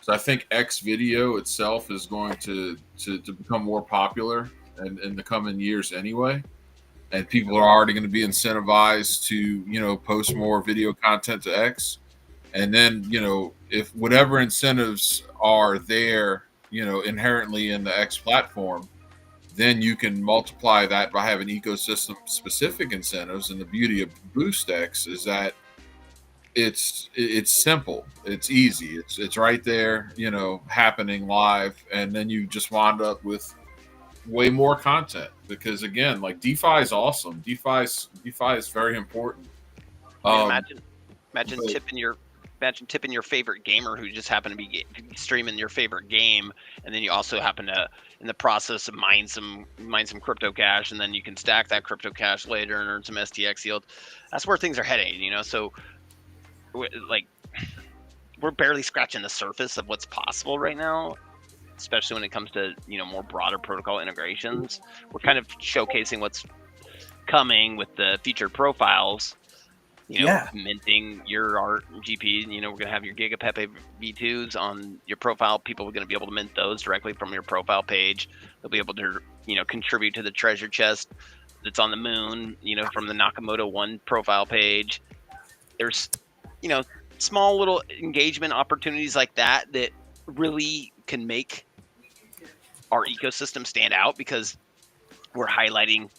So I think X video itself is going to become more popular in the coming years anyway. And people are already going to be incentivized to, post more video content to X. And then, if whatever incentives are there, inherently in the X platform, then you can multiply that by having ecosystem specific incentives. And the beauty of Boost X is that it's simple, it's easy, it's right there, happening live. And then you just wind up with way more content, because again, like DeFi is awesome. DeFi is very important. Imagine tipping your favorite gamer who just happened to be streaming your favorite game, and then you also happen to, in the process of mine some crypto cash, and then you can stack that crypto cash later and earn some STX yield. That's where things are heading, you know. So, like, we're barely scratching the surface of what's possible right now, especially when it comes to, you know, more broader protocol integrations. We're kind of showcasing what's coming with the featured profiles. You know, minting your art GP. You know, we're gonna have your Giga Pepe V2s on your profile. People are gonna be able to mint those directly from your profile page. They'll be able to, you know, contribute to the treasure chest that's on the moon, you know, from the Nakamoto 1 profile page. There's, you know, small little engagement opportunities like that that really can make our ecosystem stand out, because we're highlighting,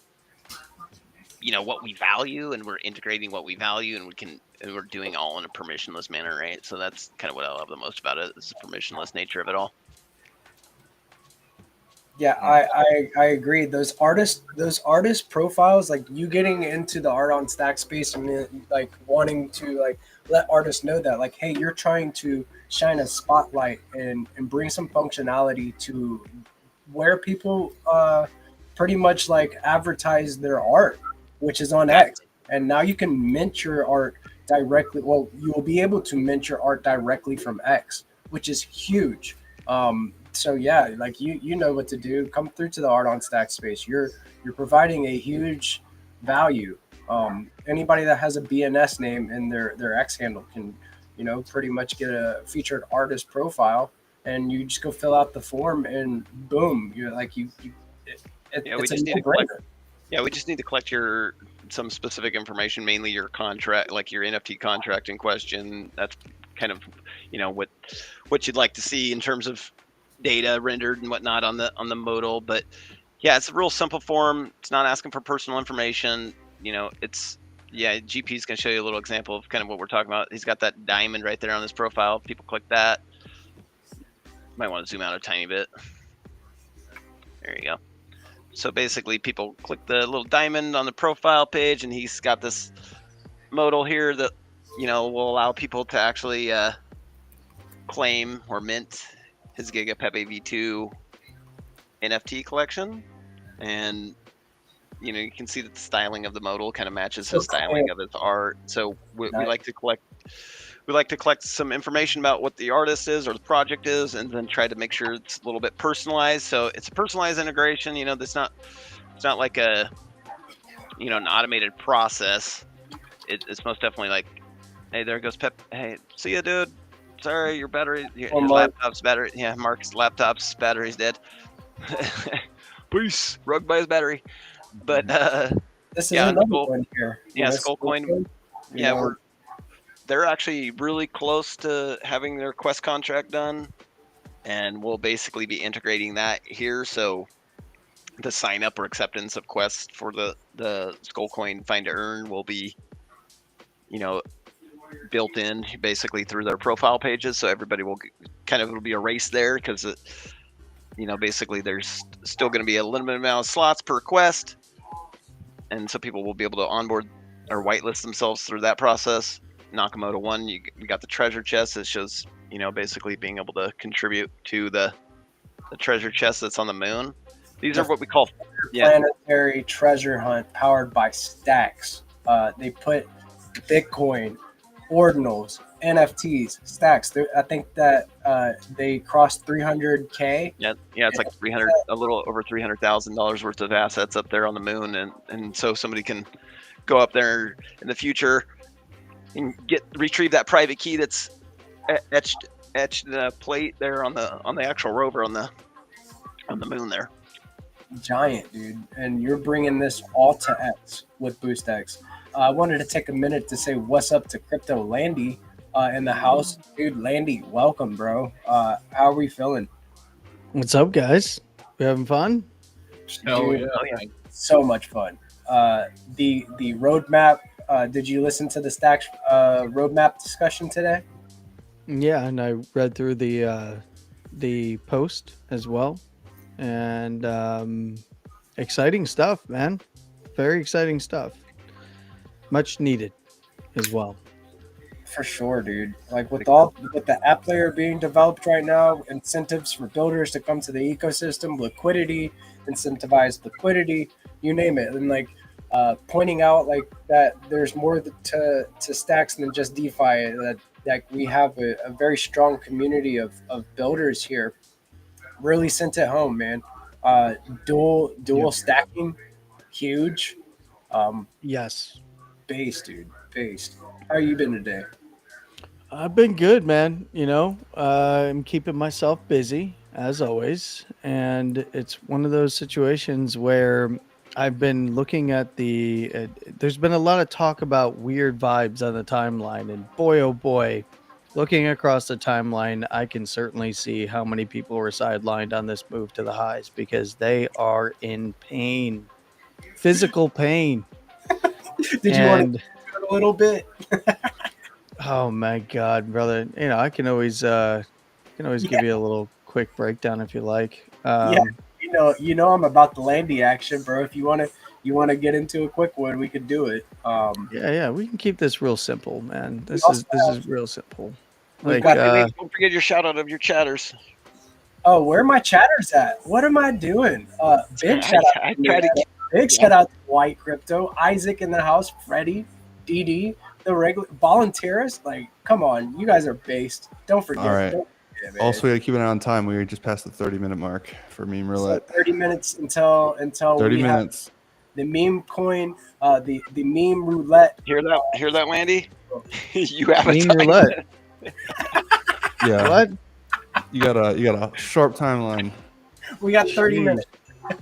you know, what we value, and we're integrating what we value, and we're doing all in a permissionless manner, right? So that's kind of what I love the most about it, is the permissionless nature of it all. Yeah, I agree. Those artist profiles, like you getting into the art on stack space and like wanting to like let artists know that, like, hey, you're trying to shine a spotlight and bring some functionality to where people pretty much like advertise their art, which is on X. And now you can mint your art directly. Well, you will be able to mint your art directly from X, which is huge. So yeah, like you know what to do. Come through to the art on stack space. You're providing a huge value. Anybody that has a BNS name in their X handle can, you know, pretty much get a featured artist profile, and you just go fill out the form, and boom, you're like it's a no-brainer. We just need to collect some specific information, mainly your contract, like your NFT contract in question. That's kind of, you know, what you'd like to see in terms of data rendered and whatnot on the modal. But yeah, it's a real simple form. It's not asking for personal information. You know, GP's gonna show you a little example of kind of what we're talking about. He's got that diamond right there on his profile. People click that. Might want to zoom out a tiny bit. There you go. So basically, people click the little diamond on the profile page, and he's got this modal here that, you know, will allow people to actually claim or mint his Giga Pepe V2 NFT collection. And, you know, you can see that the styling of the modal kind of matches his styling of his art. So we like to collect some information about what the artist is or the project is, and then try to make sure it's a little bit personalized. So it's a personalized integration. You know, it's not like a, you know, an automated process. It's most definitely like, hey, there goes Pep. Hey, see ya, dude. Sorry, your laptop's battery. Yeah, Mark's laptop's battery's dead. Peace. Rugged by his battery. But this is another one here. Yeah, Skullcoin. Yeah, they're actually really close to having their Quest contract done, and we'll basically be integrating that here. So the sign up or acceptance of Quest for the Skullcoin Find to Earn will be, you know, built in basically through their profile pages. So everybody will it'll be a race there, because you know, basically there's still going to be a limited amount of slots per quest, and so people will be able to onboard or whitelist themselves through that process. Nakamoto 1, you got the treasure chest that shows, you know, basically being able to contribute to the treasure chest that's on the moon. These are what we call planetary treasure hunt powered by Stacks. They put Bitcoin, ordinals, NFTs, Stacks. I think that they crossed 300K. Yeah, it's like 300, a little over $300,000 worth of assets up there on the moon, and so somebody can go up there in the future and retrieve that private key that's etched in a plate there on the actual rover on the moon there. Giant, dude. And you're bringing this all to X with BoostX. I wanted to take a minute to say what's up to Crypto Landy in the house. Dude, Landy, welcome, bro. How are we feeling? What's up, guys? We having fun? Dude, so much fun. The roadmap. Did you listen to the Stacks roadmap discussion today? Yeah, and I read through the post as well. and exciting stuff, man. Very exciting stuff. Much needed as well. For sure, dude. Like with the app layer being developed right now, incentives for builders to come to the ecosystem, liquidity, incentivized liquidity, you name it, and like pointing out like that there's more to stacks than just DeFi. That like we have a very strong community of builders here. Really sent it home, man. Uh, dual stacking, huge. Yes. Based, dude, based. How you been today? I've been good, man. I'm keeping myself busy as always. And it's one of those situations where I've been looking at there's been a lot of talk about weird vibes on the timeline. And boy, oh boy, looking across the timeline, I can certainly see how many people were sidelined on this move to the highs because they are in pain, physical pain. Did you want to a little bit? Oh my God, brother! I can always give you a little quick breakdown if you like. Yeah, I'm about the landy action, bro. If you want to get into a quick one, we could do it. Yeah, we can keep this real simple, man. This is real simple. Like, don't forget your shout out of your chatters. Oh, where are my chatters at? What am I doing? Big shout out to White Crypto, Isaac in the house, Freddie, DD, the regular volunteers. Like, come on, you guys are based. Don't forget. All right. Don't forget, also, we gotta keep an eye on time. We were just past the 30-minute mark for meme roulette. So 30 minutes until 30 minutes. The meme coin, the meme roulette. Hear that, Landy? You have meme roulette. Yeah. What? You got a sharp timeline. We got 30 minutes.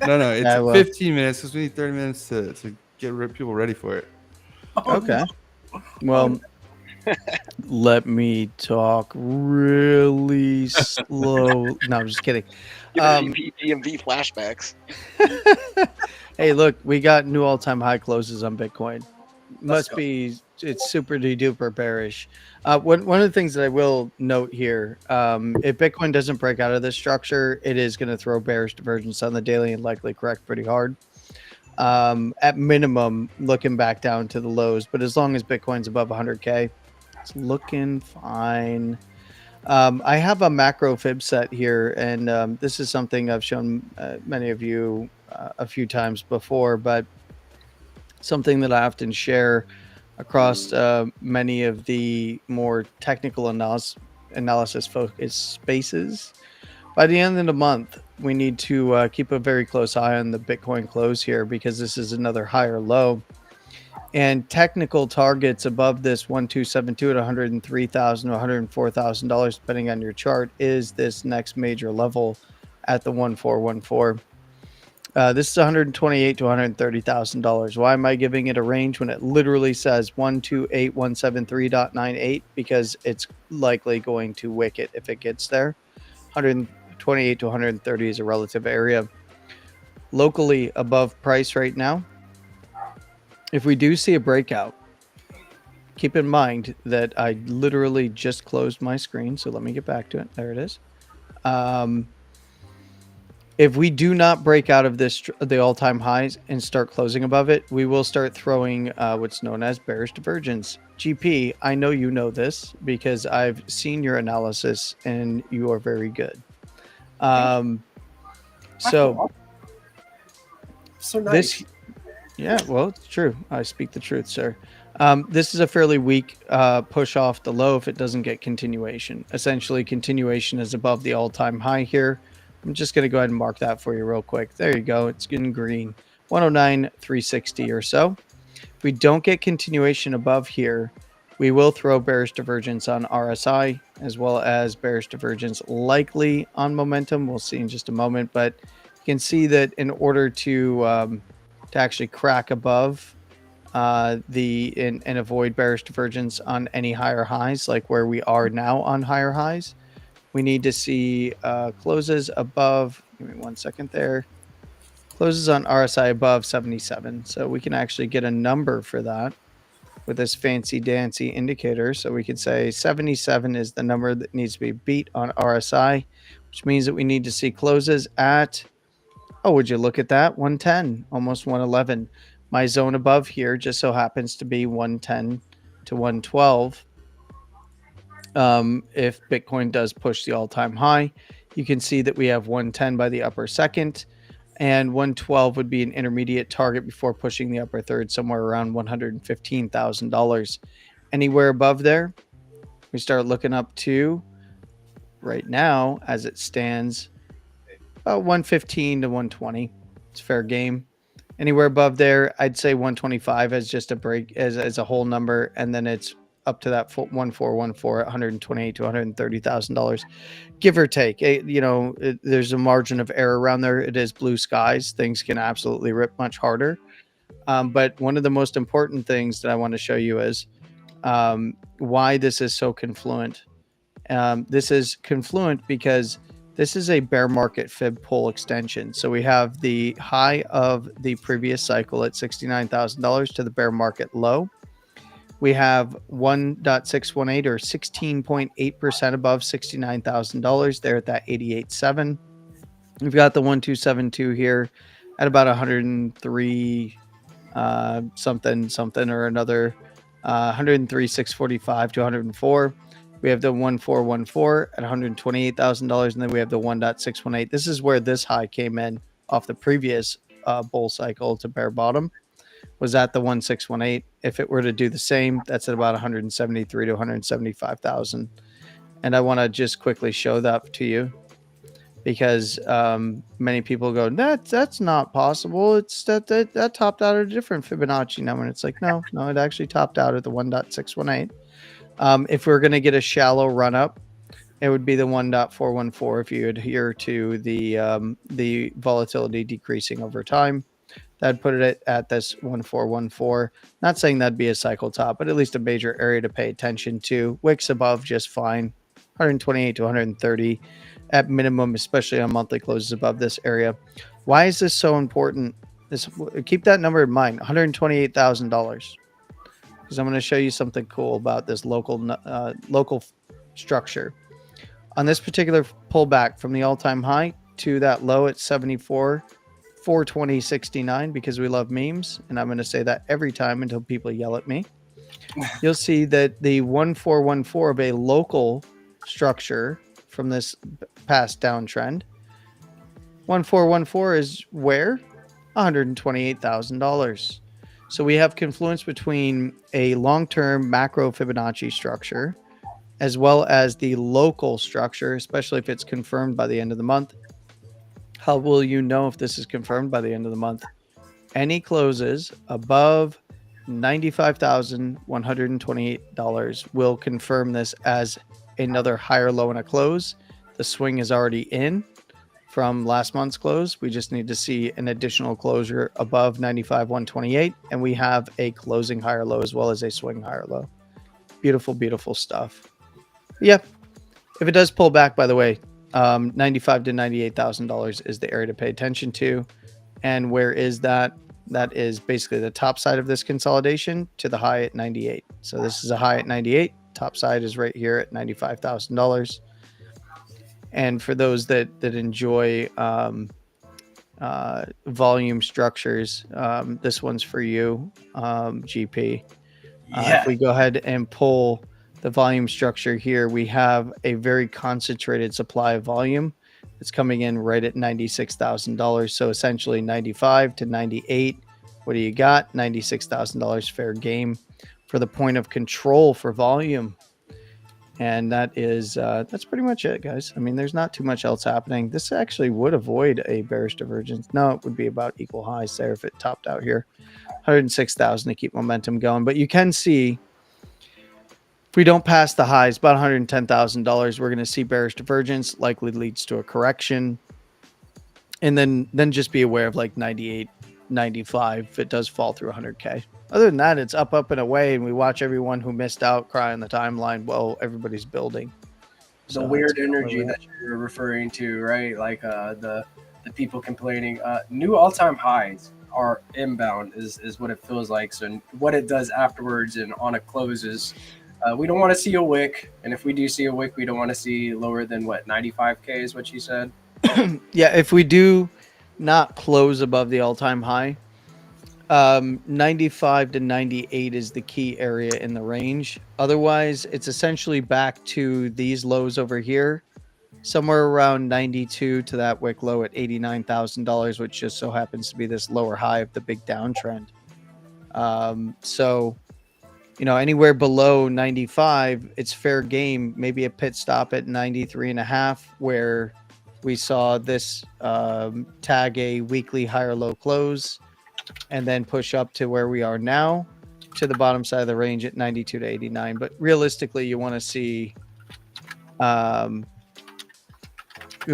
No, it's 15 minutes because we need 30 minutes to get people ready for it. Okay. Well, let me talk really slow. No, I'm just kidding. DMV flashbacks. Hey, look, we got new all-time high closes on Bitcoin. It's super duper bearish. One of the things that I will note here, if Bitcoin doesn't break out of this structure, it is going to throw bearish divergence on the daily and likely correct pretty hard. At minimum, looking back down to the lows, but as long as Bitcoin's above 100K, it's looking fine. I have a macro fib set here, and this is something I've shown many of you a few times before, but something that I often share across many of the more technical analysis focused spaces. By the end of the month, we need to keep a very close eye on the Bitcoin close here because this is another higher low. And technical targets above this 1272 at $103,000 to $104,000, depending on your chart, is this next major level at the 1414. This is $128,000 to $130,000. Why am I giving it a range when it literally says 128,173.98? Because it's likely going to wick it if it gets there. 128 to 130 is a relative area. Locally above price right now. If we do see a breakout, keep in mind that I literally just closed my screen. So let me get back to it. There it is. If we do not break out of the all-time highs and start closing above it, we will start throwing what's known as bearish divergence. GP, I know you know this because I've seen your analysis and you are very good. So nice. Yeah, well, it's true. I speak the truth, sir. This is a fairly weak push off the low if it doesn't get continuation. Essentially, continuation is above the all-time high here. I'm just going to go ahead and mark that for you real quick. There you go. It's getting green. 109,360 or so. If we don't get continuation above here, we will throw bearish divergence on RSI as well as bearish divergence likely on momentum. We'll see in just a moment, but you can see that in order to actually crack above and avoid bearish divergence on any higher highs, like where we are now on higher highs, we need to see closes above, give me 1 second there, closes on RSI above 77. So we can actually get a number for that with this fancy dancy indicator. So we could say 77 is the number that needs to be beat on RSI, which means that we need to see closes at Oh, would you look at that? 110, almost 111. My zone above here just so happens to be 110 to 112. If Bitcoin does push the all-time high, you can see that we have 110 by the upper second, and 112 would be an intermediate target before pushing the upper third, somewhere around $115,000. Anywhere above there, we start looking up to, right now, as it stands, about 115 to 120. It's fair game. Anywhere above there, I'd say 125 as just a break, as a whole number, and then it's up to that 1414 at 128 to $130,000, give or take. There's a margin of error around there. It is blue skies. Things can absolutely rip much harder. But one of the most important things that I want to show you is why this is so confluent. This is confluent because this is a bear market fib pull extension. So we have the high of the previous cycle at $69,000 to the bear market low. We have 1.618 or 16.8% above $69,000 there at that 88.7. We've got the 1272 here at about 103 something or another, 103,645 to 104. We have the 1414 at $128,000, and then we have the 1.618. This is where this high came in off the previous bull cycle to bear bottom, was at the 1618. If it were to do the same, that's at about 173 to 175,000. And I want to just quickly show that to you, because many people go, that's not possible. It's that topped out at a different Fibonacci number. And it's like, no, it actually topped out at the 1.618. If we're going to get a shallow run up, it would be the 1.414 if you adhere to the volatility decreasing over time. That'd put it at this 1414. Not saying that'd be a cycle top, but at least a major area to pay attention to. Wicks above just fine. 128 to 130 at minimum, especially on monthly closes above this area. Why is this so important? Keep that number in mind, $128,000. Because I'm going to show you something cool about this local structure. On this particular pullback from the all-time high to that low at 74, 420.69, because we love memes, and I'm going to say that every time until people yell at me. You'll see that the 1414 of a local structure from this past downtrend, 1414 is where? $128,000. So we have confluence between a long-term macro Fibonacci structure as well as the local structure, especially if it's confirmed by the end of the month. How will you know if this is confirmed by the end of the month? Any closes above $95,128 will confirm this as another higher low and a close. The swing is already in from last month's close. We just need to see an additional closure above 95,128, and we have a closing higher low as well as a swing higher low. Beautiful, beautiful stuff. Yeah, if it does pull back, by the way, $95,000 to $98,000 is the area to pay attention to. And where is that? That is basically the top side of this consolidation to the high at 98. So this is a high at 98. Top side is right here at $95,000. And for those that enjoy volume structures, this one's for you, GP. If we go ahead and pull the volume structure here, we have a very concentrated supply of volume. It's coming in right at $96,000. So essentially 95 to 98. What do you got? $96,000 fair game for the point of control for volume. And that is, that's pretty much it, guys. I mean, there's not too much else happening. This actually would avoid a bearish divergence. No, it would be about equal highs there if it topped out here. 106,000 to keep momentum going. But you can see, if we don't pass the highs, about $110,000, we're going to see bearish divergence, likely leads to a correction. And then just be aware of like 98, 95 if it does fall through 100K. Other than that, it's up and away, and we watch everyone who missed out cry on the timeline while everybody's building. The weird energy that you're referring to, right? Like the people complaining. New all-time highs are inbound is what it feels like. So what it does afterwards and on a closes, we don't want to see a wick. And if we do see a wick, we don't want to see lower than what, 95K is what you said? Yeah, if we do not close above the all-time high. 95 to 98 is the key area in the range. Otherwise, it's essentially back to these lows over here, somewhere around 92 to that wick low at $89,000, which just so happens to be this lower high of the big downtrend. So, anywhere below 95, it's fair game. Maybe a pit stop at 93.5, where we saw this tag a weekly higher low close, and then push up to where we are now, to the bottom side of the range at 92 to 89. But realistically, you want to see, we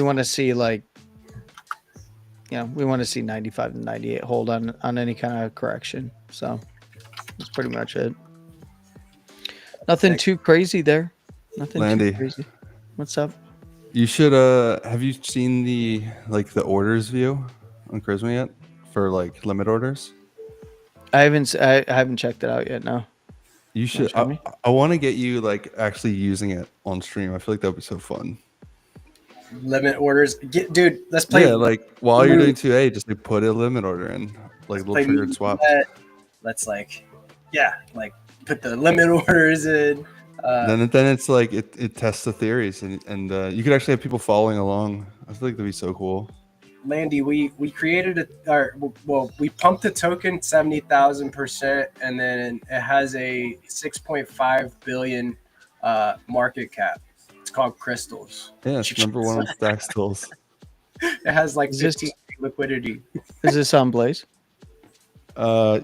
want to see 95 to 98 hold on any kind of correction. So that's pretty much it. Nothing too crazy there. Nothing Landy, too crazy. What's up? You should have you seen the orders view on Charisma yet for limit orders? I haven't checked it out yet. No. You should. I want to get you actually using it on stream. I feel like that would be so fun. Limit orders, dude. Let's play. Yeah, while you're doing 2A, just put a limit order in, little triggered swap. Let's put the limit orders in. Then it's it tests the theories, and you could actually have people following along. I feel like that'd be so cool. Landy, we created we pumped the token 70,000%, and then it has a 6.5 billion market cap. It's called Crystals. Yeah, it's number one on Stacks tools. It has 15 liquidity. Is this on Blaze? I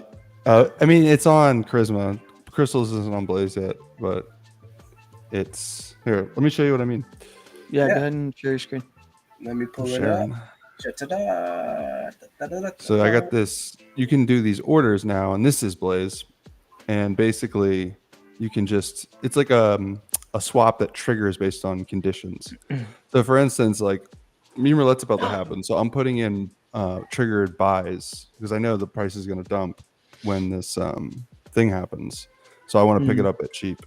mean, it's on Charisma. Crystals isn't on Blaze yet, but it's here. Let me show you what I mean. Yeah. Go ahead and share your screen. Let me pull it up. So I got this. You can do these orders now, and this is Blaze. And basically, you can just, it's like a swap that triggers based on conditions. So for instance, meme roulette's about to happen. So I'm putting in triggered buys because I know the price is going to dump when this thing happens. So I want to pick it up at cheap.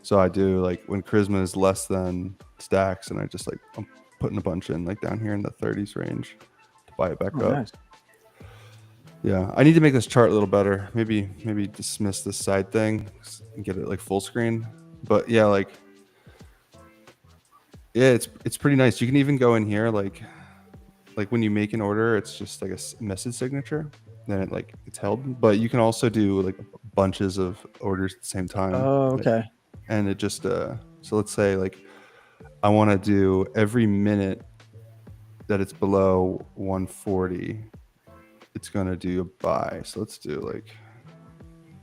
So I do when Charisma is less than Stacks, and I just I'm putting a bunch in down here in the 30s range to buy it back up. Nice. Yeah, I need to make this chart a little better. Maybe dismiss this side thing and get it full screen. But yeah, it's pretty nice. You can even go in here when you make an order, it's just a message signature. Then it's held. But you can also do bunches of orders at the same time. Oh, okay. And it just so let's say I want to do every minute that it's below 140, it's going to do a buy. So let's do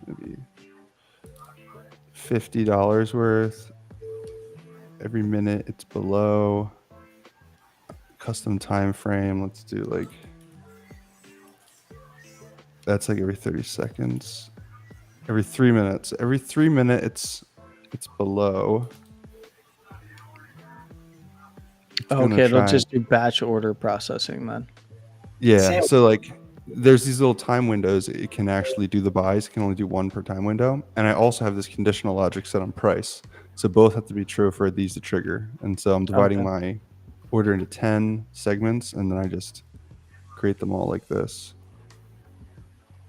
maybe $50 worth. Every minute it's below. Custom time frame. Let's do that's every 30 seconds. Every 3 minutes. Every 3 minutes it's below. Okay, it'll just do batch order processing then. Yeah, so there's these little time windows. It can actually do the buys. It can only do one per time window. And I also have this conditional logic set on price. So both have to be true for these to trigger. And so I'm dividing my order into 10 segments, and then I just create them all like this.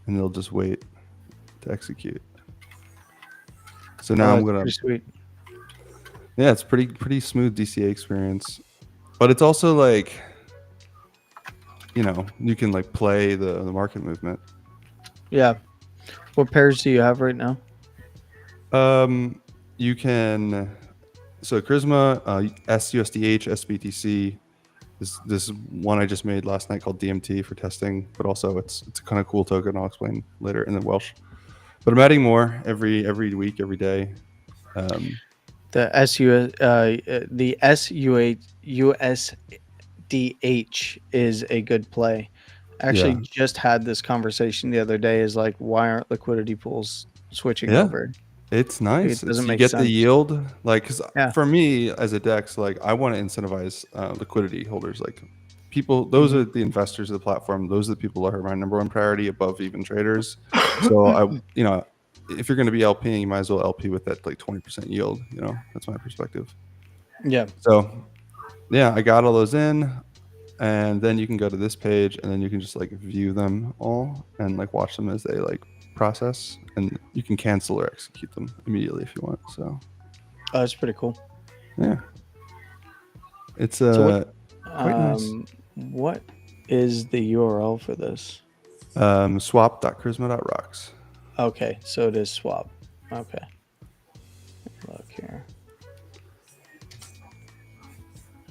And it'll just wait to execute. So now I'm gonna. Sweet. Yeah, it's pretty smooth DCA experience, but it's also you can play the market movement. Yeah. What pairs do you have right now? You can Charisma, SUSDH, SBTC. This one I just made last night called DMT for testing, but also it's a kind of cool token. I'll explain later in the Welsh. But I'm adding more every week, every day. The USDH is a good play. Actually, just had this conversation the other day. Is why aren't liquidity pools switching over? It's nice. It doesn't make get sense. The yield, because for me as a DEX, I want to incentivize liquidity holders. People, those are the investors of the platform. Those are the people that are my number one priority above even traders. So if you're going to be LPing, you might as well LP with that 20% yield. That's my perspective. Yeah. So yeah, I got all those in. and then you can go to this page, and then you can just like view them all and like watch them as they like process, and you can cancel or execute them immediately if you want. So that's pretty cool. yeah, it's So quite nice. What is the URL for this? Swap.charisma.rocks. Okay, so it is swap. Okay. Look here.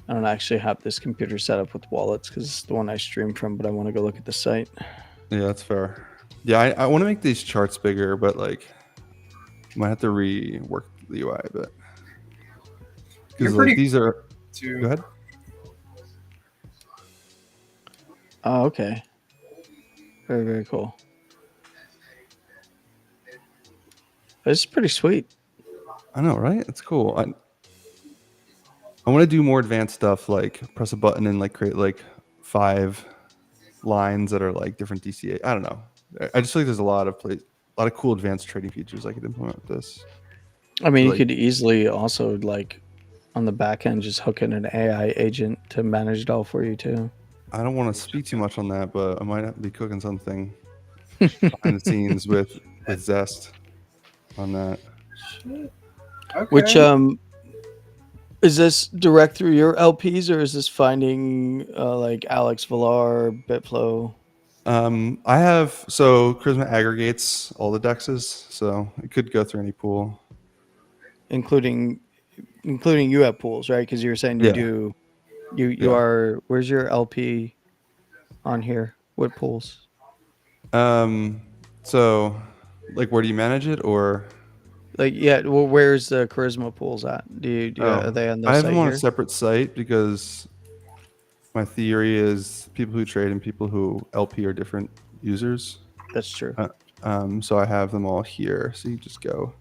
I don't actually have this computer set up with wallets because it's the one I stream from, but I want to go look at the site. Yeah, that's fair. Yeah, I want to make these charts bigger, but like, might have to rework the UI a bit. Because like these are. Go ahead. Oh, okay. Very, very cool. This is pretty sweet. I know, right? It's cool. I want to do more advanced stuff, like press a button and like create like 5 lines that are like different DCA. I don't know. I just feel like there's a lot of cool advanced trading features I could implement with this. I mean, Like, you could easily also like on the back end just hook in an AI agent to manage it all for you too. I don't want to speak too much on that, but I might have to be cooking something behind the scenes with Zest on that. Okay. Which is this direct through your LPs, or is this finding like Alex Villar, Bitflow? I have Charisma aggregates all the dexes, so it could go through any pool, including you have pools, right? Because you were saying you do. You are. Where's your LP on here? What pools? So like where do you manage it, or like well, where's the Charisma pools at? Are they on the I have site them on here? a separate site because my theory is people who trade and people who LP are different users. That's true. So I have them all here. So you just go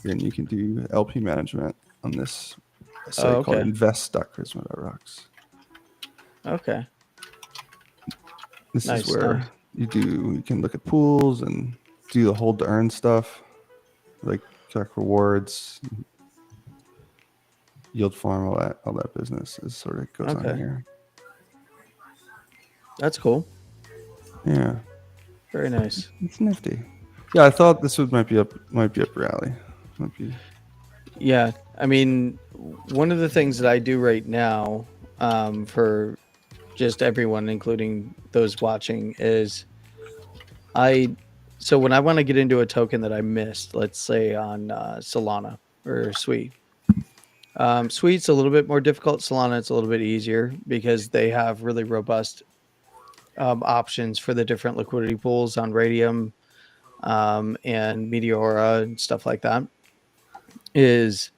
here and you can do LP management on this site called invest.charisma.rocks. Okay. This is where you can look at pools and do the hold to earn stuff, like collect rewards, yield farm, all that business is sort of goes on here. That's cool. Yeah. Very nice. It's nifty. Yeah, I thought this might be up your alley. Yeah, I mean, one of the things that I do right now, for just everyone, including those watching, is so when I want to get into a token that I missed, let's say on Solana or Sui. Sui's a little bit more difficult. Solana, it's a little bit easier because they have really robust options for the different liquidity pools on Radium and Meteora and stuff like that. Is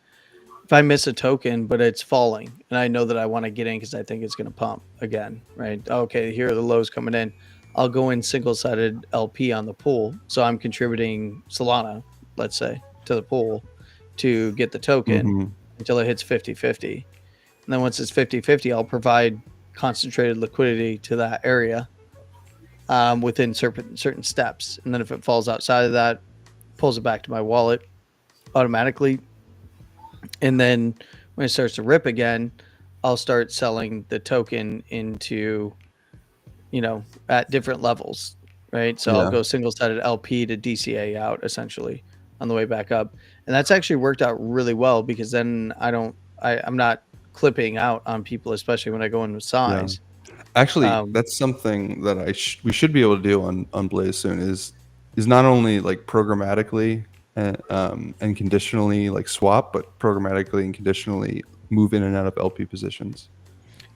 if I miss a token, but it's falling, and I know that I want to get in because I think it's going to pump again, right? Okay, here are the lows coming in. I'll go in single-sided LP on the pool. So I'm contributing Solana, let's say, to the pool to get the token until it hits 50-50. And then once it's 50-50, I'll provide concentrated liquidity to that area within certain steps. And then if it falls outside of that, pulls it back to my wallet automatically. And then when it starts to rip again, I'll start selling the token into, at different levels, right? So I'll go single-sided LP to DCA out essentially on the way back up. And that's actually worked out really well because then I'm not clipping out on people, especially when I go into size. Yeah. Actually, that's something that we should be able to do on Blaze soon is not only like programmatically and conditionally like swap, but programmatically and conditionally move in and out of LP positions.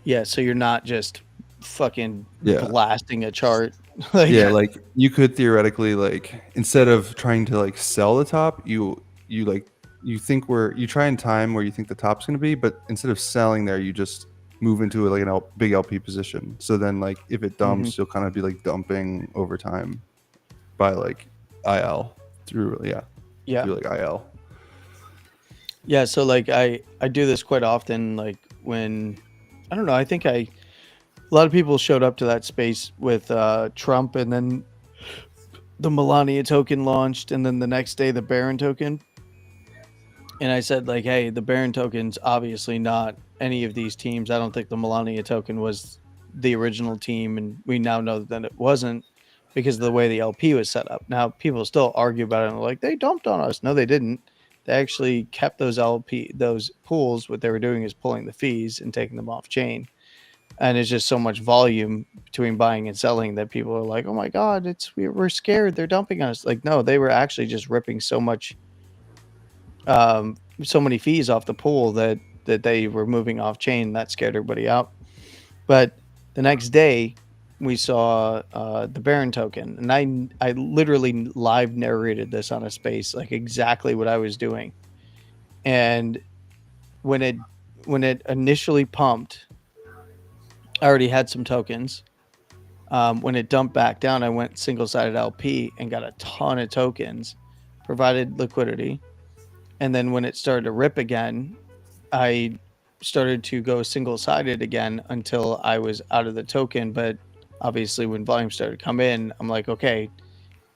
Yeah, so you're not just fucking blasting a chart. Like you could theoretically, like, instead of trying to like sell the top, you think you try and time where you think the top's going to be, but instead of selling there, you just move into like a big LP position. So then like if it dumps, you'll kind of be like dumping over time by like IL through through like IL. Yeah, so like I do this quite often, like when I don't know, I think a lot of people showed up to that space with Trump, and then the Melania token launched, and then the next day the Baron token. And I said, like, hey, the Baron token's obviously not any of these teams. I don't think the Melania token was the original team, and we now know that it wasn't because of the way the LP was set up. Now people still argue about it and they're like, they dumped on us. No, they didn't. They actually kept those pools. What they were doing is pulling the fees and taking them off chain. And it's just so much volume between buying and selling that people are like, oh my God, we're scared. They're dumping us. Like, no, they were actually just ripping so many fees off the pool that they were moving off chain. That scared everybody out. But the next day we saw the Baron token, and I literally live narrated this on a space, like exactly what I was doing. And when it initially pumped, I already had some tokens. When it dumped back down, I went single-sided LP and got a ton of tokens, provided liquidity. And then when it started to rip again, I started to go single-sided again until I was out of the token. But obviously when volume started to come in, I'm like, okay,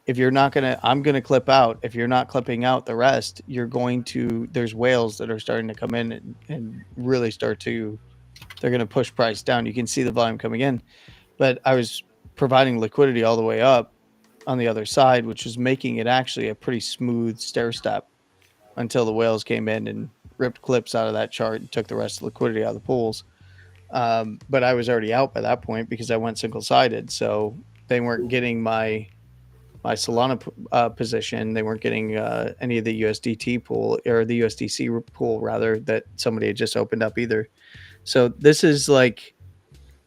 if you're not I'm going to clip out. If you're not clipping out the rest, there's whales that are starting to come in and really they're going to push price down. You can see the volume coming in, but I was providing liquidity all the way up on the other side, which was making it actually a pretty smooth stair step until the whales came in and ripped clips out of that chart and took the rest of the liquidity out of the pools. But I was already out by that point because I went single-sided. So they weren't getting my Solana position. They weren't getting any of the USDT pool or the USDC pool rather that somebody had just opened up either. So this is like,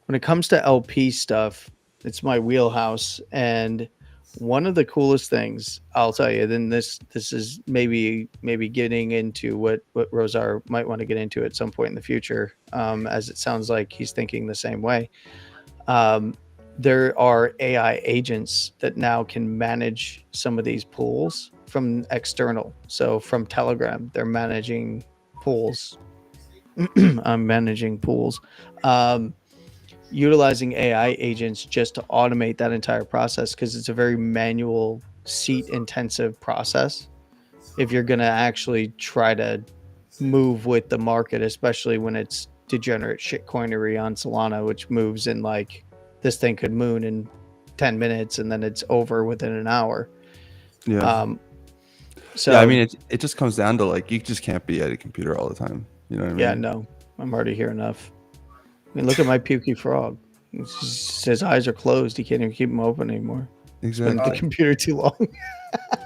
when it comes to LP stuff, it's my wheelhouse. And one of the coolest things I'll tell you, then this is maybe getting into what Rosar might want to get into at some point in the future, as it sounds like he's thinking the same way. There are AI agents that now can manage some of these pools from external. So from Telegram, they're managing pools. I'm managing pools. Utilizing AI agents just to automate that entire process, because it's a very manual, seat intensive process if you're going to actually try to move with the market, especially when it's degenerate shitcoinery on Solana, which moves in like this thing could moon in 10 minutes and then it's over within an hour. Yeah. So yeah, I mean, it just comes down to like, you just can't be at a computer all the time. You know what I mean? Yeah, no, I'm already here enough. I mean, look at my pukey frog. His eyes are closed. He can't even keep them open anymore. Exactly. Been at the computer too long.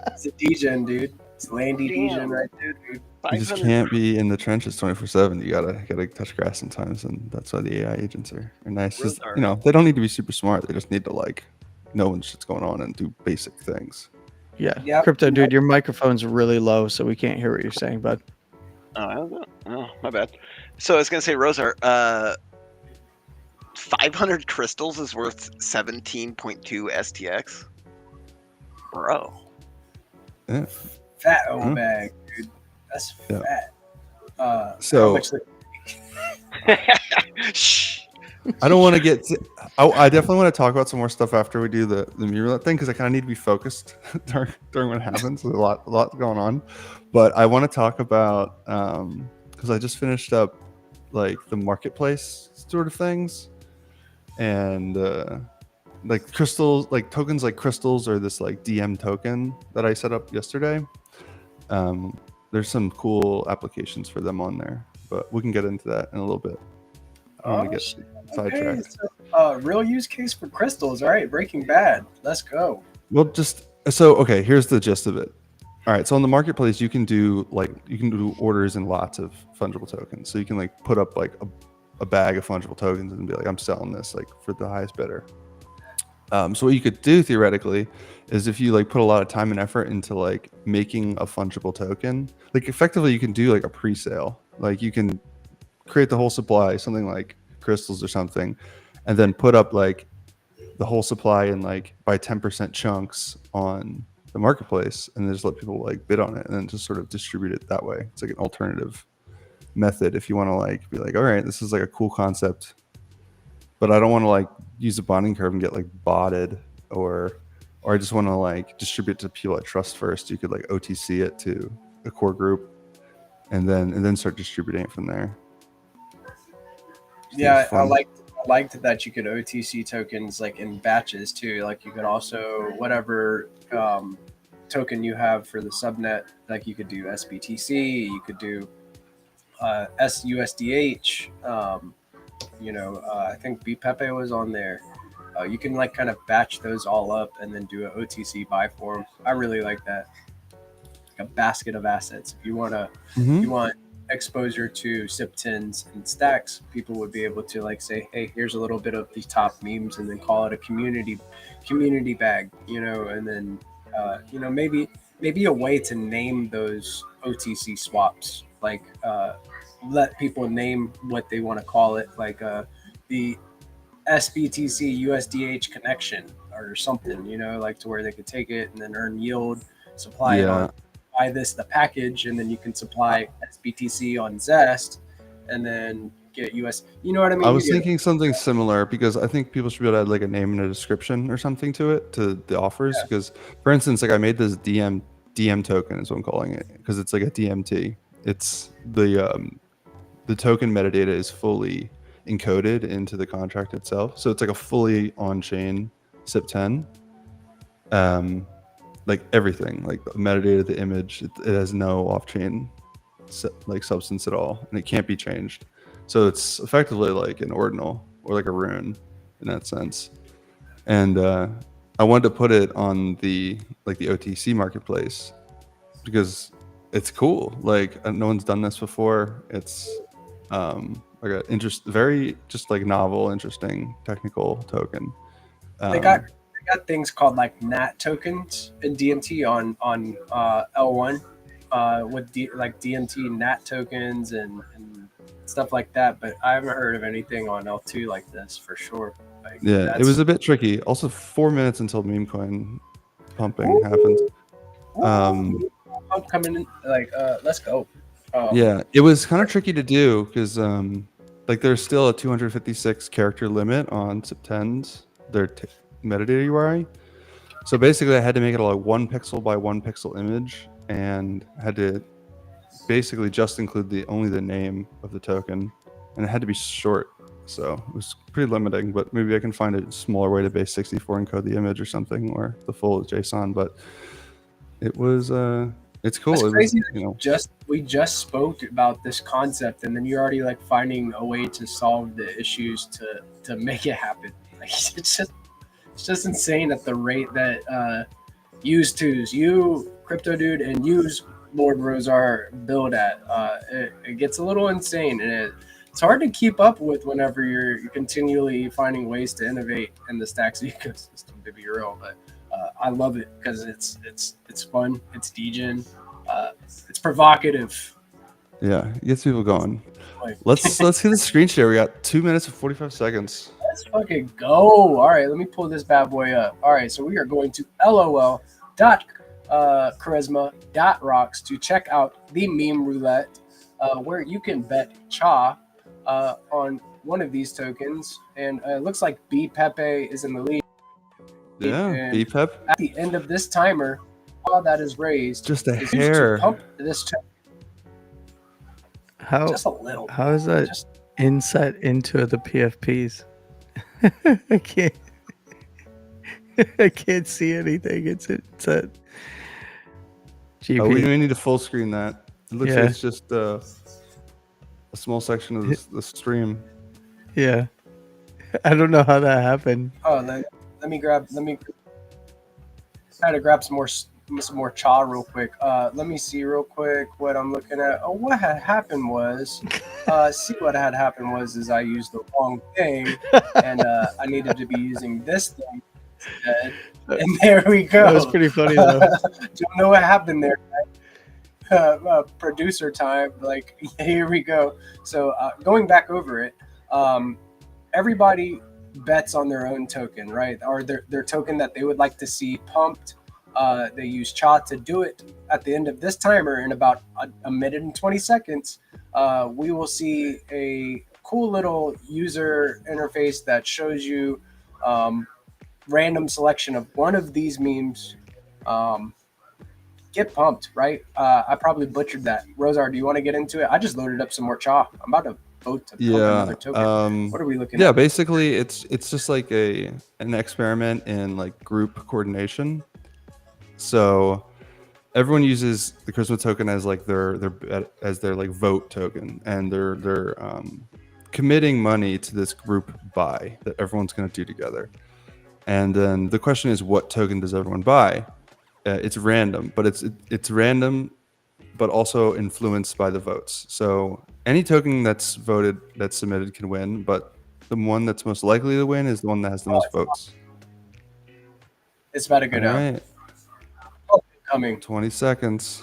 It's a degen, dude. It's Landy degen right there, dude. You just can't be in the trenches 24/7. You gotta touch grass sometimes, and that's why the AI agents are nice. Just, you know, they don't need to be super smart. They just need to like know when shit's going on and do basic things. Yeah. Yep. Crypto, dude, your microphone's really low, so we can't hear what you're saying, bud. Oh, my bad. So I was gonna say, Rosar, 500 crystals is worth 17.2 STX. Bro. Yeah. Fat old bag, dude. That's fat. So Shh. I don't want to get. I definitely want to talk about some more stuff after we do the Murrelet thing, because I kind of need to be focused during what happens. There's a lot going on, but I want to talk about because I just finished up like the marketplace sort of things, and like crystals, like tokens like crystals, or this like DM token that I set up yesterday. There's some cool applications for them on there, but we can get into that in a little bit. I want to get sidetracked. So, real use case for crystals. All right, Breaking Bad. Let's go. Well, okay, here's the gist of it. All right, so on the marketplace, you can do orders in lots of fungible tokens. So you can like put up like a bag of fungible tokens and be like, I'm selling this like for the highest bidder. So what you could do theoretically is, if you like put a lot of time and effort into like making a fungible token, like effectively you can do like a pre-sale. Like you can create the whole supply, something like crystals or something, and then put up like the whole supply in like by 10% chunks on the marketplace, and then just let people like bid on it, and then just sort of distribute it that way. It's like an alternative method if you want to like be like, all right, this is like a cool concept, but I don't want to like use a bonding curve and get like botted, or I just want to like distribute to people I trust first. You could like OTC it to a core group, and then start distributing it from there. Yeah, I liked that you could OTC tokens like in batches too. Like you could also whatever token you have for the subnet, like you could do SBTC, you could do SUSDH. I think BPEPE was on there. You can like kind of batch those all up and then do an OTC buy form. I really like that. Like a basket of assets. If you want you want exposure to SIP10s and stacks, people would be able to like say, hey, here's a little bit of these top memes, and then call it a community bag, and then maybe a way to name those OTC swaps, like let people name what they want to call it, like the SBTC USDH connection or something, like to where they could take it and then earn yield, supply it on buy the package, and then you can supply SBTC on Zest and then get US. You know what I mean? I was thinking something similar, because I think people should be able to add like a name and a description or something to it, to the offers. Because for instance, like I made this DM token is what I'm calling it, because it's like a DMT. It's the token metadata is fully encoded into the contract itself. So it's like a fully on-chain SIP10. Like everything, like the metadata, the image, it has no off-chain like substance at all, and it can't be changed. So it's effectively like an ordinal or like a rune in that sense. And I wanted to put it on the OTC marketplace because it's cool. Like no one's done this before. It's like a very just like novel, interesting technical token. They got things called like NAT tokens in DMT on L1 with DMT NAT tokens and stuff like that. But I haven't heard of anything on L2 like this for sure. Like, yeah, it was a bit tricky. Also, 4 minutes until meme coin pumping happens. Pump coming in, like let's go. Yeah, it was kind of tricky to do because like there's still a 256 character limit on SIP10s. Their metadata URI. So basically I had to make it like 1 pixel by 1 pixel image, and had to basically just include only the name of the token, and it had to be short. So it was pretty limiting, but maybe I can find a smaller way to base 64 encode the image or something, or the full JSON. But it was it's cool. It's crazy. We just spoke about this concept, and then you're already like finding a way to solve the issues to make it happen. Like it's just insane at the rate that you Crypto Dude and use Lord Rosar build at. It gets a little insane, and it's hard to keep up with whenever you're continually finding ways to innovate in the Stacks ecosystem, to be real. But I love it because it's fun, it's degen, it's provocative. Yeah, it gets people going. Let's hit the screen share. We got 2 minutes and 45 seconds. Let's fucking go. All right, let me pull this bad boy up. All right, so we are going to lol.charisma.rocks to check out the meme roulette, where you can bet cha on one of these tokens. And it looks like BPEPE is in the lead. Yeah, BPEP. At the end of this timer, all that is raised just a is hair. To pump this token. Just a little. How is that insight into the PFPs? I can't see anything. It's a GP. Oh, we need to full screen that. It looks like it's just a small section of the stream. Yeah, I don't know how that happened. Oh, let me try to grab some more cha real quick. Let me see real quick what I'm looking at. Oh, what had happened was, is I used the wrong thing, and I needed to be using this thing instead. And there we go. That was pretty funny though. Don't know what happened there. Producer time. Like, here we go. So going back over it, everybody bets on their own token, right? Or their token that they would like to see pumped. They use cha to do it. At the end of this timer, in about a minute and 20 seconds, we will see a cool little user interface that shows you random selection of one of these memes get pumped, right? I probably butchered that. Rosar, do you want to get into it? I just loaded up some more cha. I'm about to vote to pump another token? What are we looking at? Yeah, basically it's just like an experiment in like group coordination. So everyone uses the Charisma token as like their like vote token, and they're committing money to this group buy that everyone's going to do together. And then the question is, what token does everyone buy? It's random, but it's random, but also influenced by the votes. So any token that's voted, that's submitted, can win, but the one that's most likely to win is the one that has the most votes. It's about to go down. Right. Coming 20 seconds.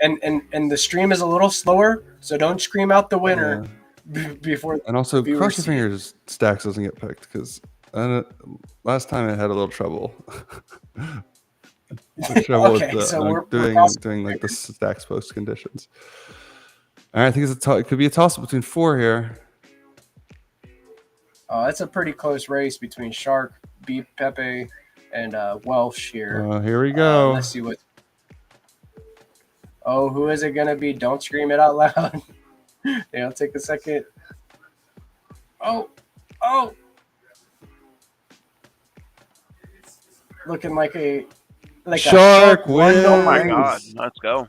And the stream is a little slower, so don't scream out the winner before. And also, viewers cross your see it. fingers Stacks doesn't get picked, because last time it had a little trouble. Trouble Okay, with so we're doing like the Stacks post conditions. All right, I think it could be a toss up between 4 here. It's a pretty close race between Shark, B Pepe, and Welsh here. Here we go. Let's see what. Oh, who is it gonna be? Don't scream it out loud. It'll take a second. Oh. Looking like a Shark wins. Oh my god, let's go.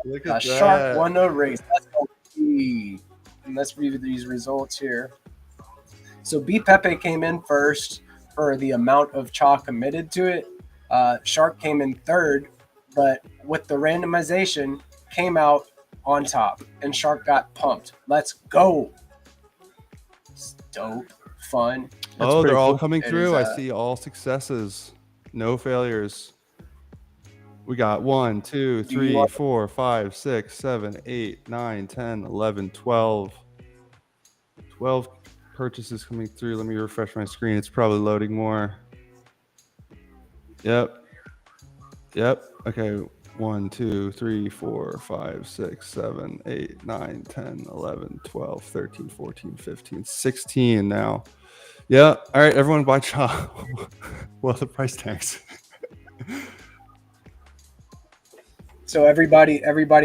Look at that. Shark 1-0 race. Let's go. And let's review these results here. So B Pepe came in first for the amount of Cha committed to it. Shark came in third, but with the randomization, came out on top, and Shark got pumped. Let's go. It's dope, fun. Oh, they're all coming It through. is, I see all successes, no failures. We got 1, 2, 3, 4, 5, 6, 7, 8, 9, 10, 11, 12. 12 purchases coming through. Let me refresh my screen. It's probably loading more. Yep. Okay. 1, 2, 3, 4, 5, 6, 7, 8, 9, 10, 11, 12, 13, 14, 15, 16 now. Yeah. All right. Everyone buy Cha. Well, the price tags. So everybody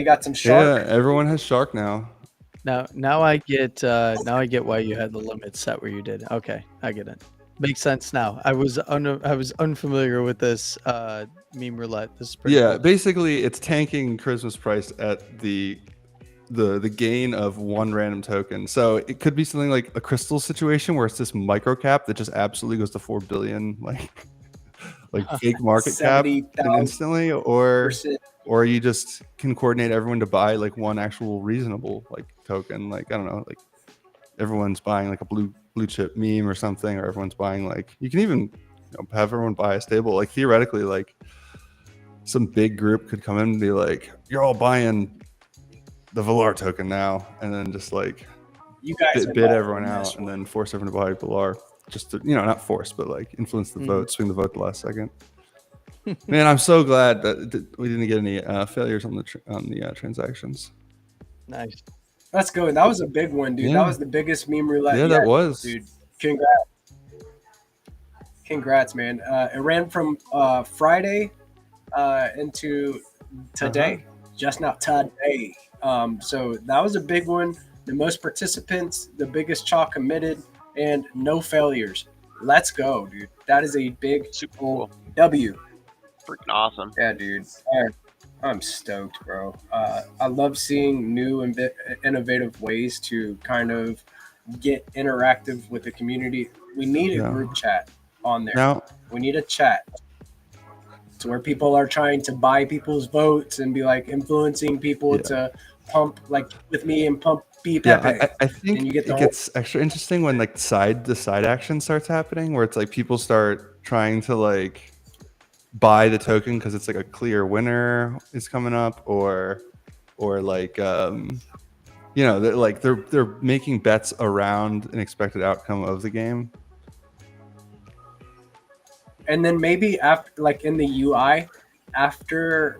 got some Shark. Yeah. Everyone has Shark now. Now I get why you had the limit set where you did. Okay, I get it. Makes sense now. I was unfamiliar with this meme roulette. This is pretty cool. Basically it's tanking Charisma's price at the gain of one random token. So it could be something like a Crystal situation where it's this micro cap that just absolutely goes to 4 billion, like fake market cap instantly, or you just can coordinate everyone to buy like one actual reasonable like token. Like, I don't know, like everyone's buying like a blue chip meme or something, or everyone's buying like, you can even have everyone buy a stable. Like theoretically, like some big group could come in and be like, you're all buying the Valar token now, and then just like you guys bid everyone out and then force everyone to buy Valar, just to, not force, but like influence the vote, swing the vote the last second. Man, I'm so glad that we didn't get any failures on the transactions. Nice. Let's go. That was a big one, dude. Yeah. That was the biggest meme roulette. Yeah, that was. Dude. Congrats, man. It ran from Friday into today, just not today. So that was a big one. The most participants, the biggest Cha committed, and no failures. Let's go, dude. That is a big Super cool. W. Freaking awesome. Yeah, dude. I'm stoked, bro. I love seeing new and innovative ways to kind of get interactive with the community. We need a group chat on there. Now, we need a chat to where people are trying to buy people's votes and be like influencing people to pump like with me and pump B Pepe. I think it gets extra interesting when like the side action starts happening, where it's like people start trying to like buy the token because it's like a clear winner is coming up, or like they're making bets around an expected outcome of the game. And then maybe after, like in the UI, after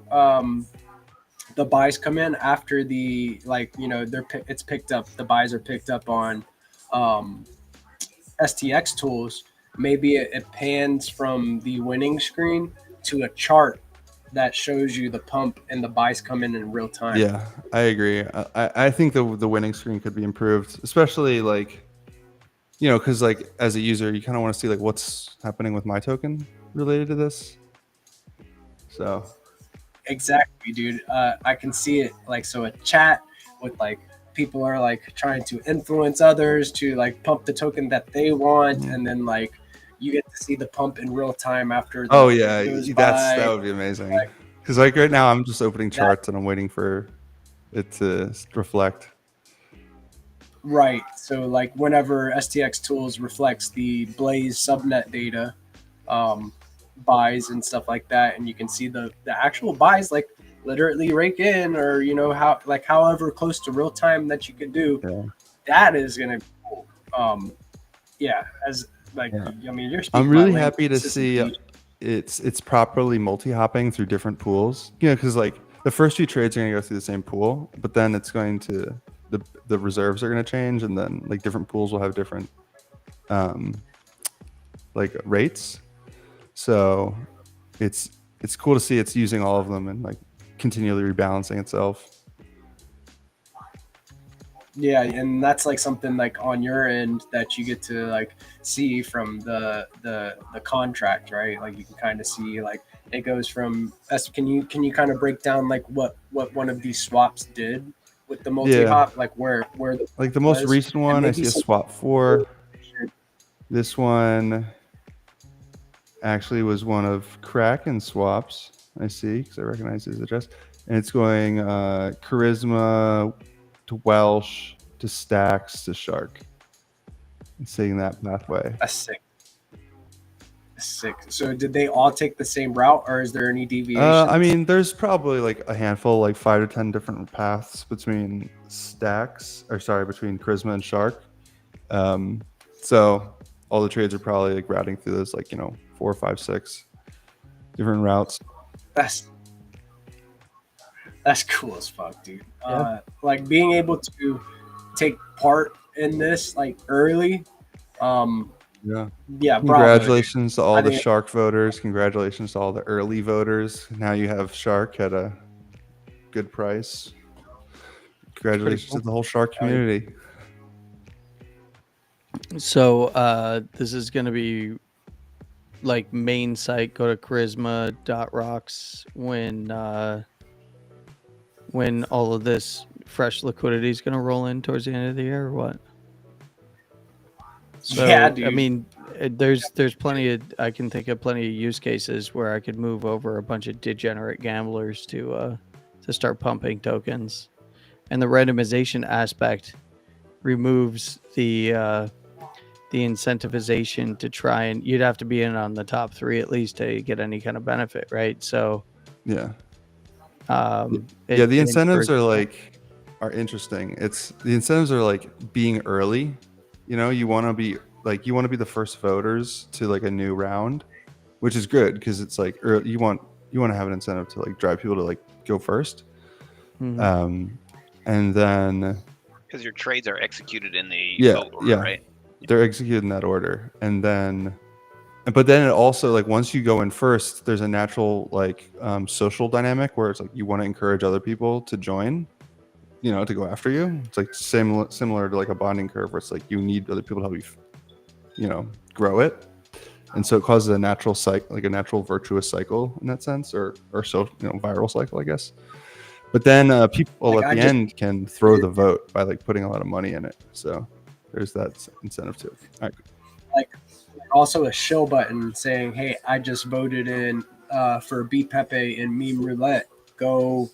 the buys come in, after the it's picked up, the buys are picked up on STX tools. Maybe it pans from the winning screen to a chart that shows you the pump and the buys come in real time. Yeah, I agree. I think the winning screen could be improved, especially like, you know, because like as a user, you kind of want to see like what's happening with my token related to this. So Exactly, dude. I can see it like, so a chat with like people are like trying to influence others to like pump the token that they want, and then like you get to see the pump in real time after the oh yeah, goes that by. would be amazing. Because like right now, I'm just opening That- charts and I'm waiting for it to reflect. Right. So like whenever STX Tools reflects the Blaze subnet data, buys and stuff like that, and you can see the actual buys like literally rake in, or you know how like however close to real time that you could do. Yeah. That is gonna be cool. Yeah, as like Yeah. I mean, you're speaking I'm really my happy to language, see dude. it's properly multi-hopping through different pools. You know, because like the first few trades are going to go through the same pool, but then it's going to the reserves are going to change, and then like different pools will have different like rates. So it's cool to see it's using all of them and like continually rebalancing itself. Yeah, and that's like something like on your end that you get to like see from the contract, right? Like you can kind of see like it goes from can you kind of break down like what one of these swaps did with the multi hop, like where the like the most recent one, I see a swap 4. This one actually was one of Kraken swaps. I see, because I recognize his address, and it's going Charisma to Welsh to Stacks to Shark. And seeing that pathway. That's sick. Sick. So did they all take the same route, or is there any deviations? I mean, there's probably like a handful, like 5 to 10 different paths between between Charisma and Shark. So all the trades are probably like routing through those, like, you know, 4, 5, 6 different routes. That's cool as fuck, dude. Yeah. Like being able to take part in this like early. Yeah. Congratulations to all the Shark voters. Congratulations to all the early voters. Now you have Shark at a good price. Congratulations to the whole Shark community. So this is going to be like main site. Go to charisma.rocks when all of this fresh liquidity is going to roll in towards the end of the year, or what? So, yeah, dude. I mean, there's plenty of, I can think of plenty of use cases where I could move over a bunch of degenerate gamblers to start pumping tokens, and the randomization aspect removes the incentivization to try, and you'd have to be in on the top 3 at least to get any kind of benefit, right? So yeah, the incentives are interesting. The incentives are like being early. You know, you want to be the first voters to like a new round, which is good because it's like you want to have an incentive to like drive people to like go first. Mm-hmm. And then because your trades are executed in the vote order, right? They're executed in that order, but then it also, like, once you go in first, there's a natural like social dynamic where it's like you want to encourage other people to join, you know, to go after you. It's like similar to like a bonding curve where it's like you need other people to help you, you know, grow it, and so it causes a natural cycle, like a natural virtuous cycle in that sense, or so, you know, viral cycle, I guess. But then people like at the end can throw the vote by like putting a lot of money in it. So there's that incentive too. All right. Like also a shill button saying, "Hey, I just voted in for B Pepe in meme roulette. Go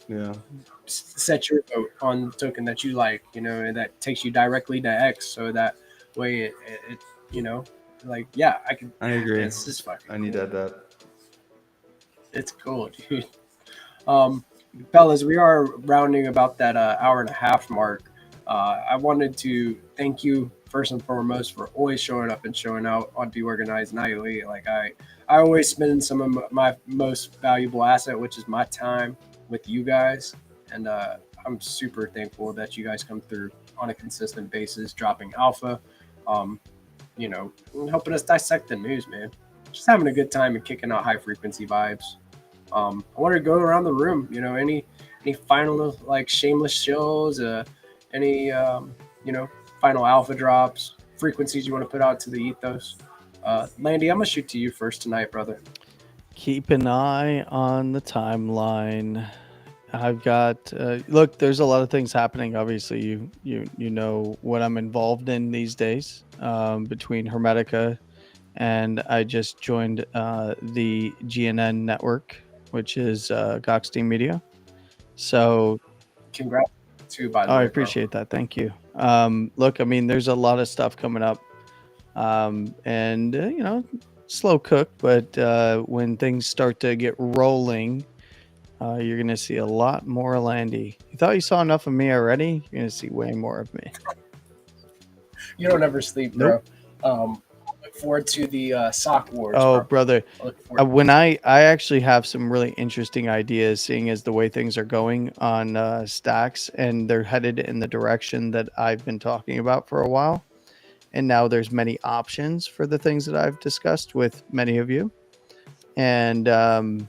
set your vote on the token that you like, you know, and that takes you directly to X. So that way it you know, like, yeah, I agree. It's just fucking I need to add that. It's cool, dude. Fellas, we are rounding about that hour and a half mark. I wanted to thank you first and foremost for always showing up and showing out on DeOrganized Nightly. Like I always spend some of my most valuable asset, which is my time, with you guys, and I'm super thankful that you guys come through on a consistent basis, dropping alpha, you know, helping us dissect the news, man. Just having a good time and kicking out high frequency vibes. I wanted to go around the room. Any final like shameless shows, any final alpha drops, frequencies you want to put out to the ethos. Landy, I'm gonna shoot to you first tonight, brother. Keep an eye on the timeline. I've got look. There's a lot of things happening. Obviously, you know what I'm involved in these days. Between Hermetica, and I just joined the GNN network, which is Goxstein Media. So, Congrats too, by the I way. appreciate that. Thank you. Look, I mean, there's a lot of stuff coming up, and slow cook, but when things start to get rolling. You're going to see a lot more Landy. You thought you saw enough of me already? You're going to see way more of me. You don't ever sleep, bro. Look forward to the sock wars. Oh, bro. brother. When I actually have some really interesting ideas, seeing as the way things are going on stacks, and they're headed in the direction that I've been talking about for a while. And now there's many options for the things that I've discussed with many of you. And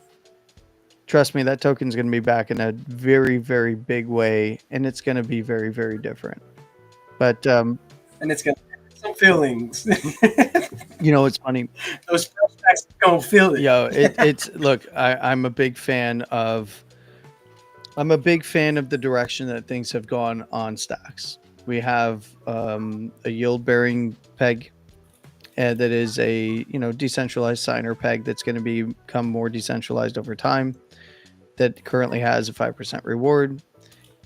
trust me, that token is going to be back in a very, very big way, and it's going to be very, very different. But and it's going to have some feelings. It's funny. Those first stacks don't feel it. Yo, it's look. I'm a big fan of. I'm a big fan of the direction that things have gone on stacks. We have a yield-bearing peg. That is a decentralized signer peg that's going to become more decentralized over time. That currently has a 5% reward,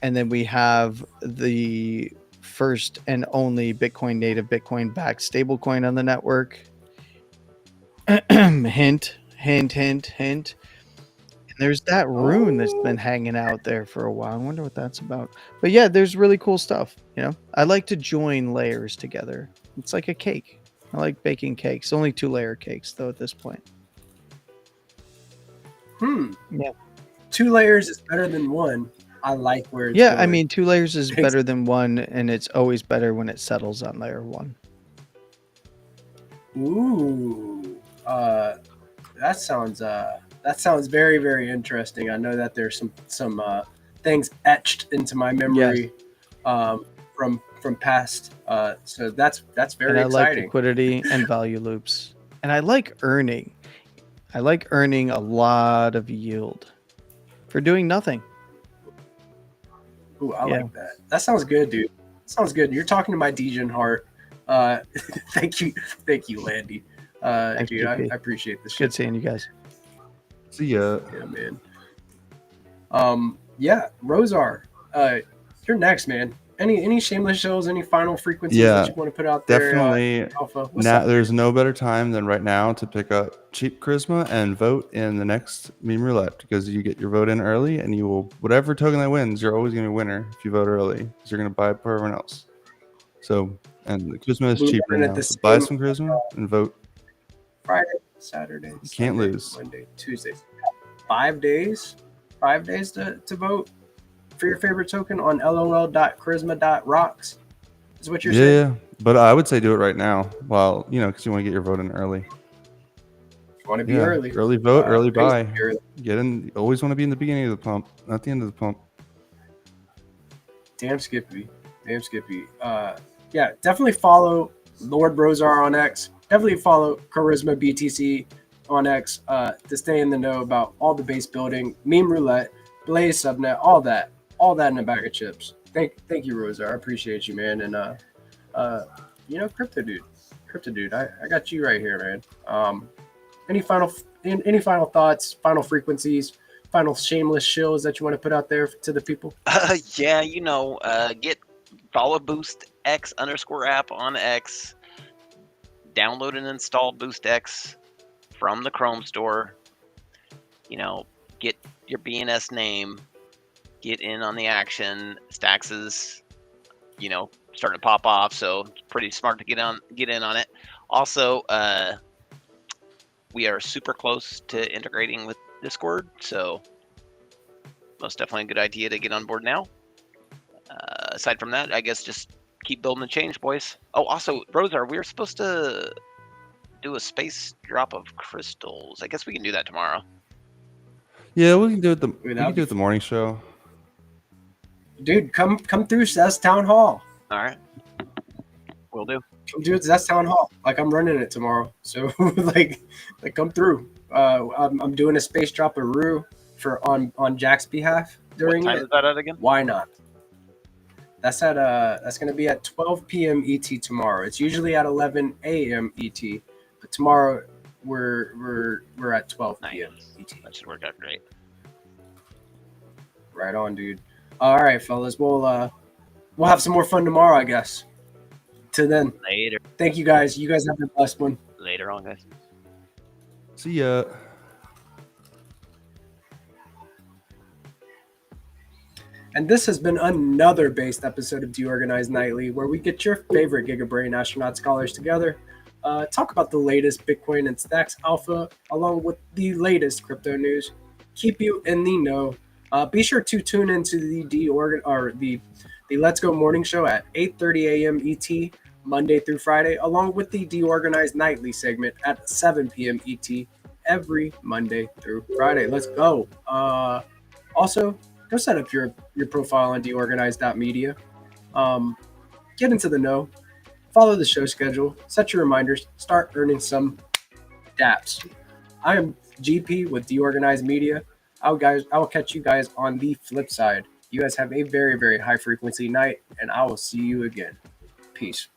and then we have the first and only Bitcoin native Bitcoin backed stablecoin on the network. Hint. And there's that rune that's been hanging out there for a while. I wonder what that's about. But yeah, there's really cool stuff. I like to join layers together. It's like a cake. I like baking cakes. Only 2-layer cakes though at this point. Yeah. 2 layers is better than 1. I like where it's going. I mean 2 layers is better than 1, and it's always better when it settles on layer 1. Ooh. That sounds very, very interesting. I know that there's some things etched into my memory from past. So that's very exciting. I like liquidity and value loops. And I like earning. I like earning a lot of yield for doing nothing. Ooh, I like that. That sounds good, dude. Sounds good. You're talking to my Degen heart. Thank you, Landy. Thanks, dude, I appreciate this. Good seeing you guys. See ya. Yeah, man. Rosar, you're next, man. Any shameless shows, any final frequencies that you want to put out there? Definitely. Alpha? There's no better time than right now to pick up cheap charisma and vote in the next meme roulette, because you get your vote in early, and you will, whatever token that wins, you're always going to be a winner if you vote early, because you're going to buy it for everyone else. So, and the charisma is cheaper now. So buy some charisma and vote. Friday, Saturday, you can't lose. Monday, Tuesday. 5 days. 5 days to vote for your favorite token on lol.charisma.rocks is what you're saying? Yeah, but I would say do it right now, while because you want to get your vote in early. You want to be early. Early vote, early buy. Get in. You always want to be in the beginning of the pump, not the end of the pump. Damn Skippy. Definitely follow Lord Brozar on X. Definitely follow Charisma BTC on X to stay in the know about all the base building, meme roulette, Blaze subnet, all that in a bag of chips. Thank you, Rosa. I appreciate you, man. And Crypto Dude, I got you right here, man. Any final thoughts, final frequencies, final shameless shills that you want to put out there to the people? Get follow Boost X _app on X. Download and install Boost X from the Chrome store. Get your BNS name, get in on the action. Stacks is, starting to pop off, so it's pretty smart to get in on it. Also, we are super close to integrating with Discord, so most definitely a good idea to get on board now. Aside from that, I guess just keep building the change, boys. Oh, also, Rosar, we were supposed to do a space drop of crystals. I guess we can do that tomorrow. Yeah, we can do it. We that'd can do be it the morning show. Dude, come through Zest Town Hall. All right, will do. Come do it Zest Town Hall. Like I'm running it tomorrow, so like come through. I'm doing a space drop of Rue on Jack's behalf during What time it. is that at again? Why not? That's gonna be at 12 p.m. ET tomorrow. It's usually at 11 a.m. ET, but tomorrow we're at 12 p.m. ET. That should work out great. Right on, dude. All right, fellas. We'll have some more fun tomorrow, I guess. Till then, Later. thank you guys. You guys have the best one. Later on, guys. See ya. And this has been another based episode of DeOrganized Nightly, where we get your favorite Giga Brain Astronaut Scholars together, talk about the latest Bitcoin and Stacks Alpha, along with the latest crypto news, keep you in the know. Be sure to tune into the Let's Go Morning Show at 8:30 a.m. ET, Monday through Friday, along with the DeOrganized Nightly segment at 7 p.m. ET every Monday through Friday. Let's go. Also, go set up your profile on DeOrganized.media. Get into the know. Follow the show schedule. Set your reminders. Start earning some dApps. I am GP with DeOrganized Media. I will catch you guys on the flip side. You guys have a very, very high frequency night, and I will see you again. Peace.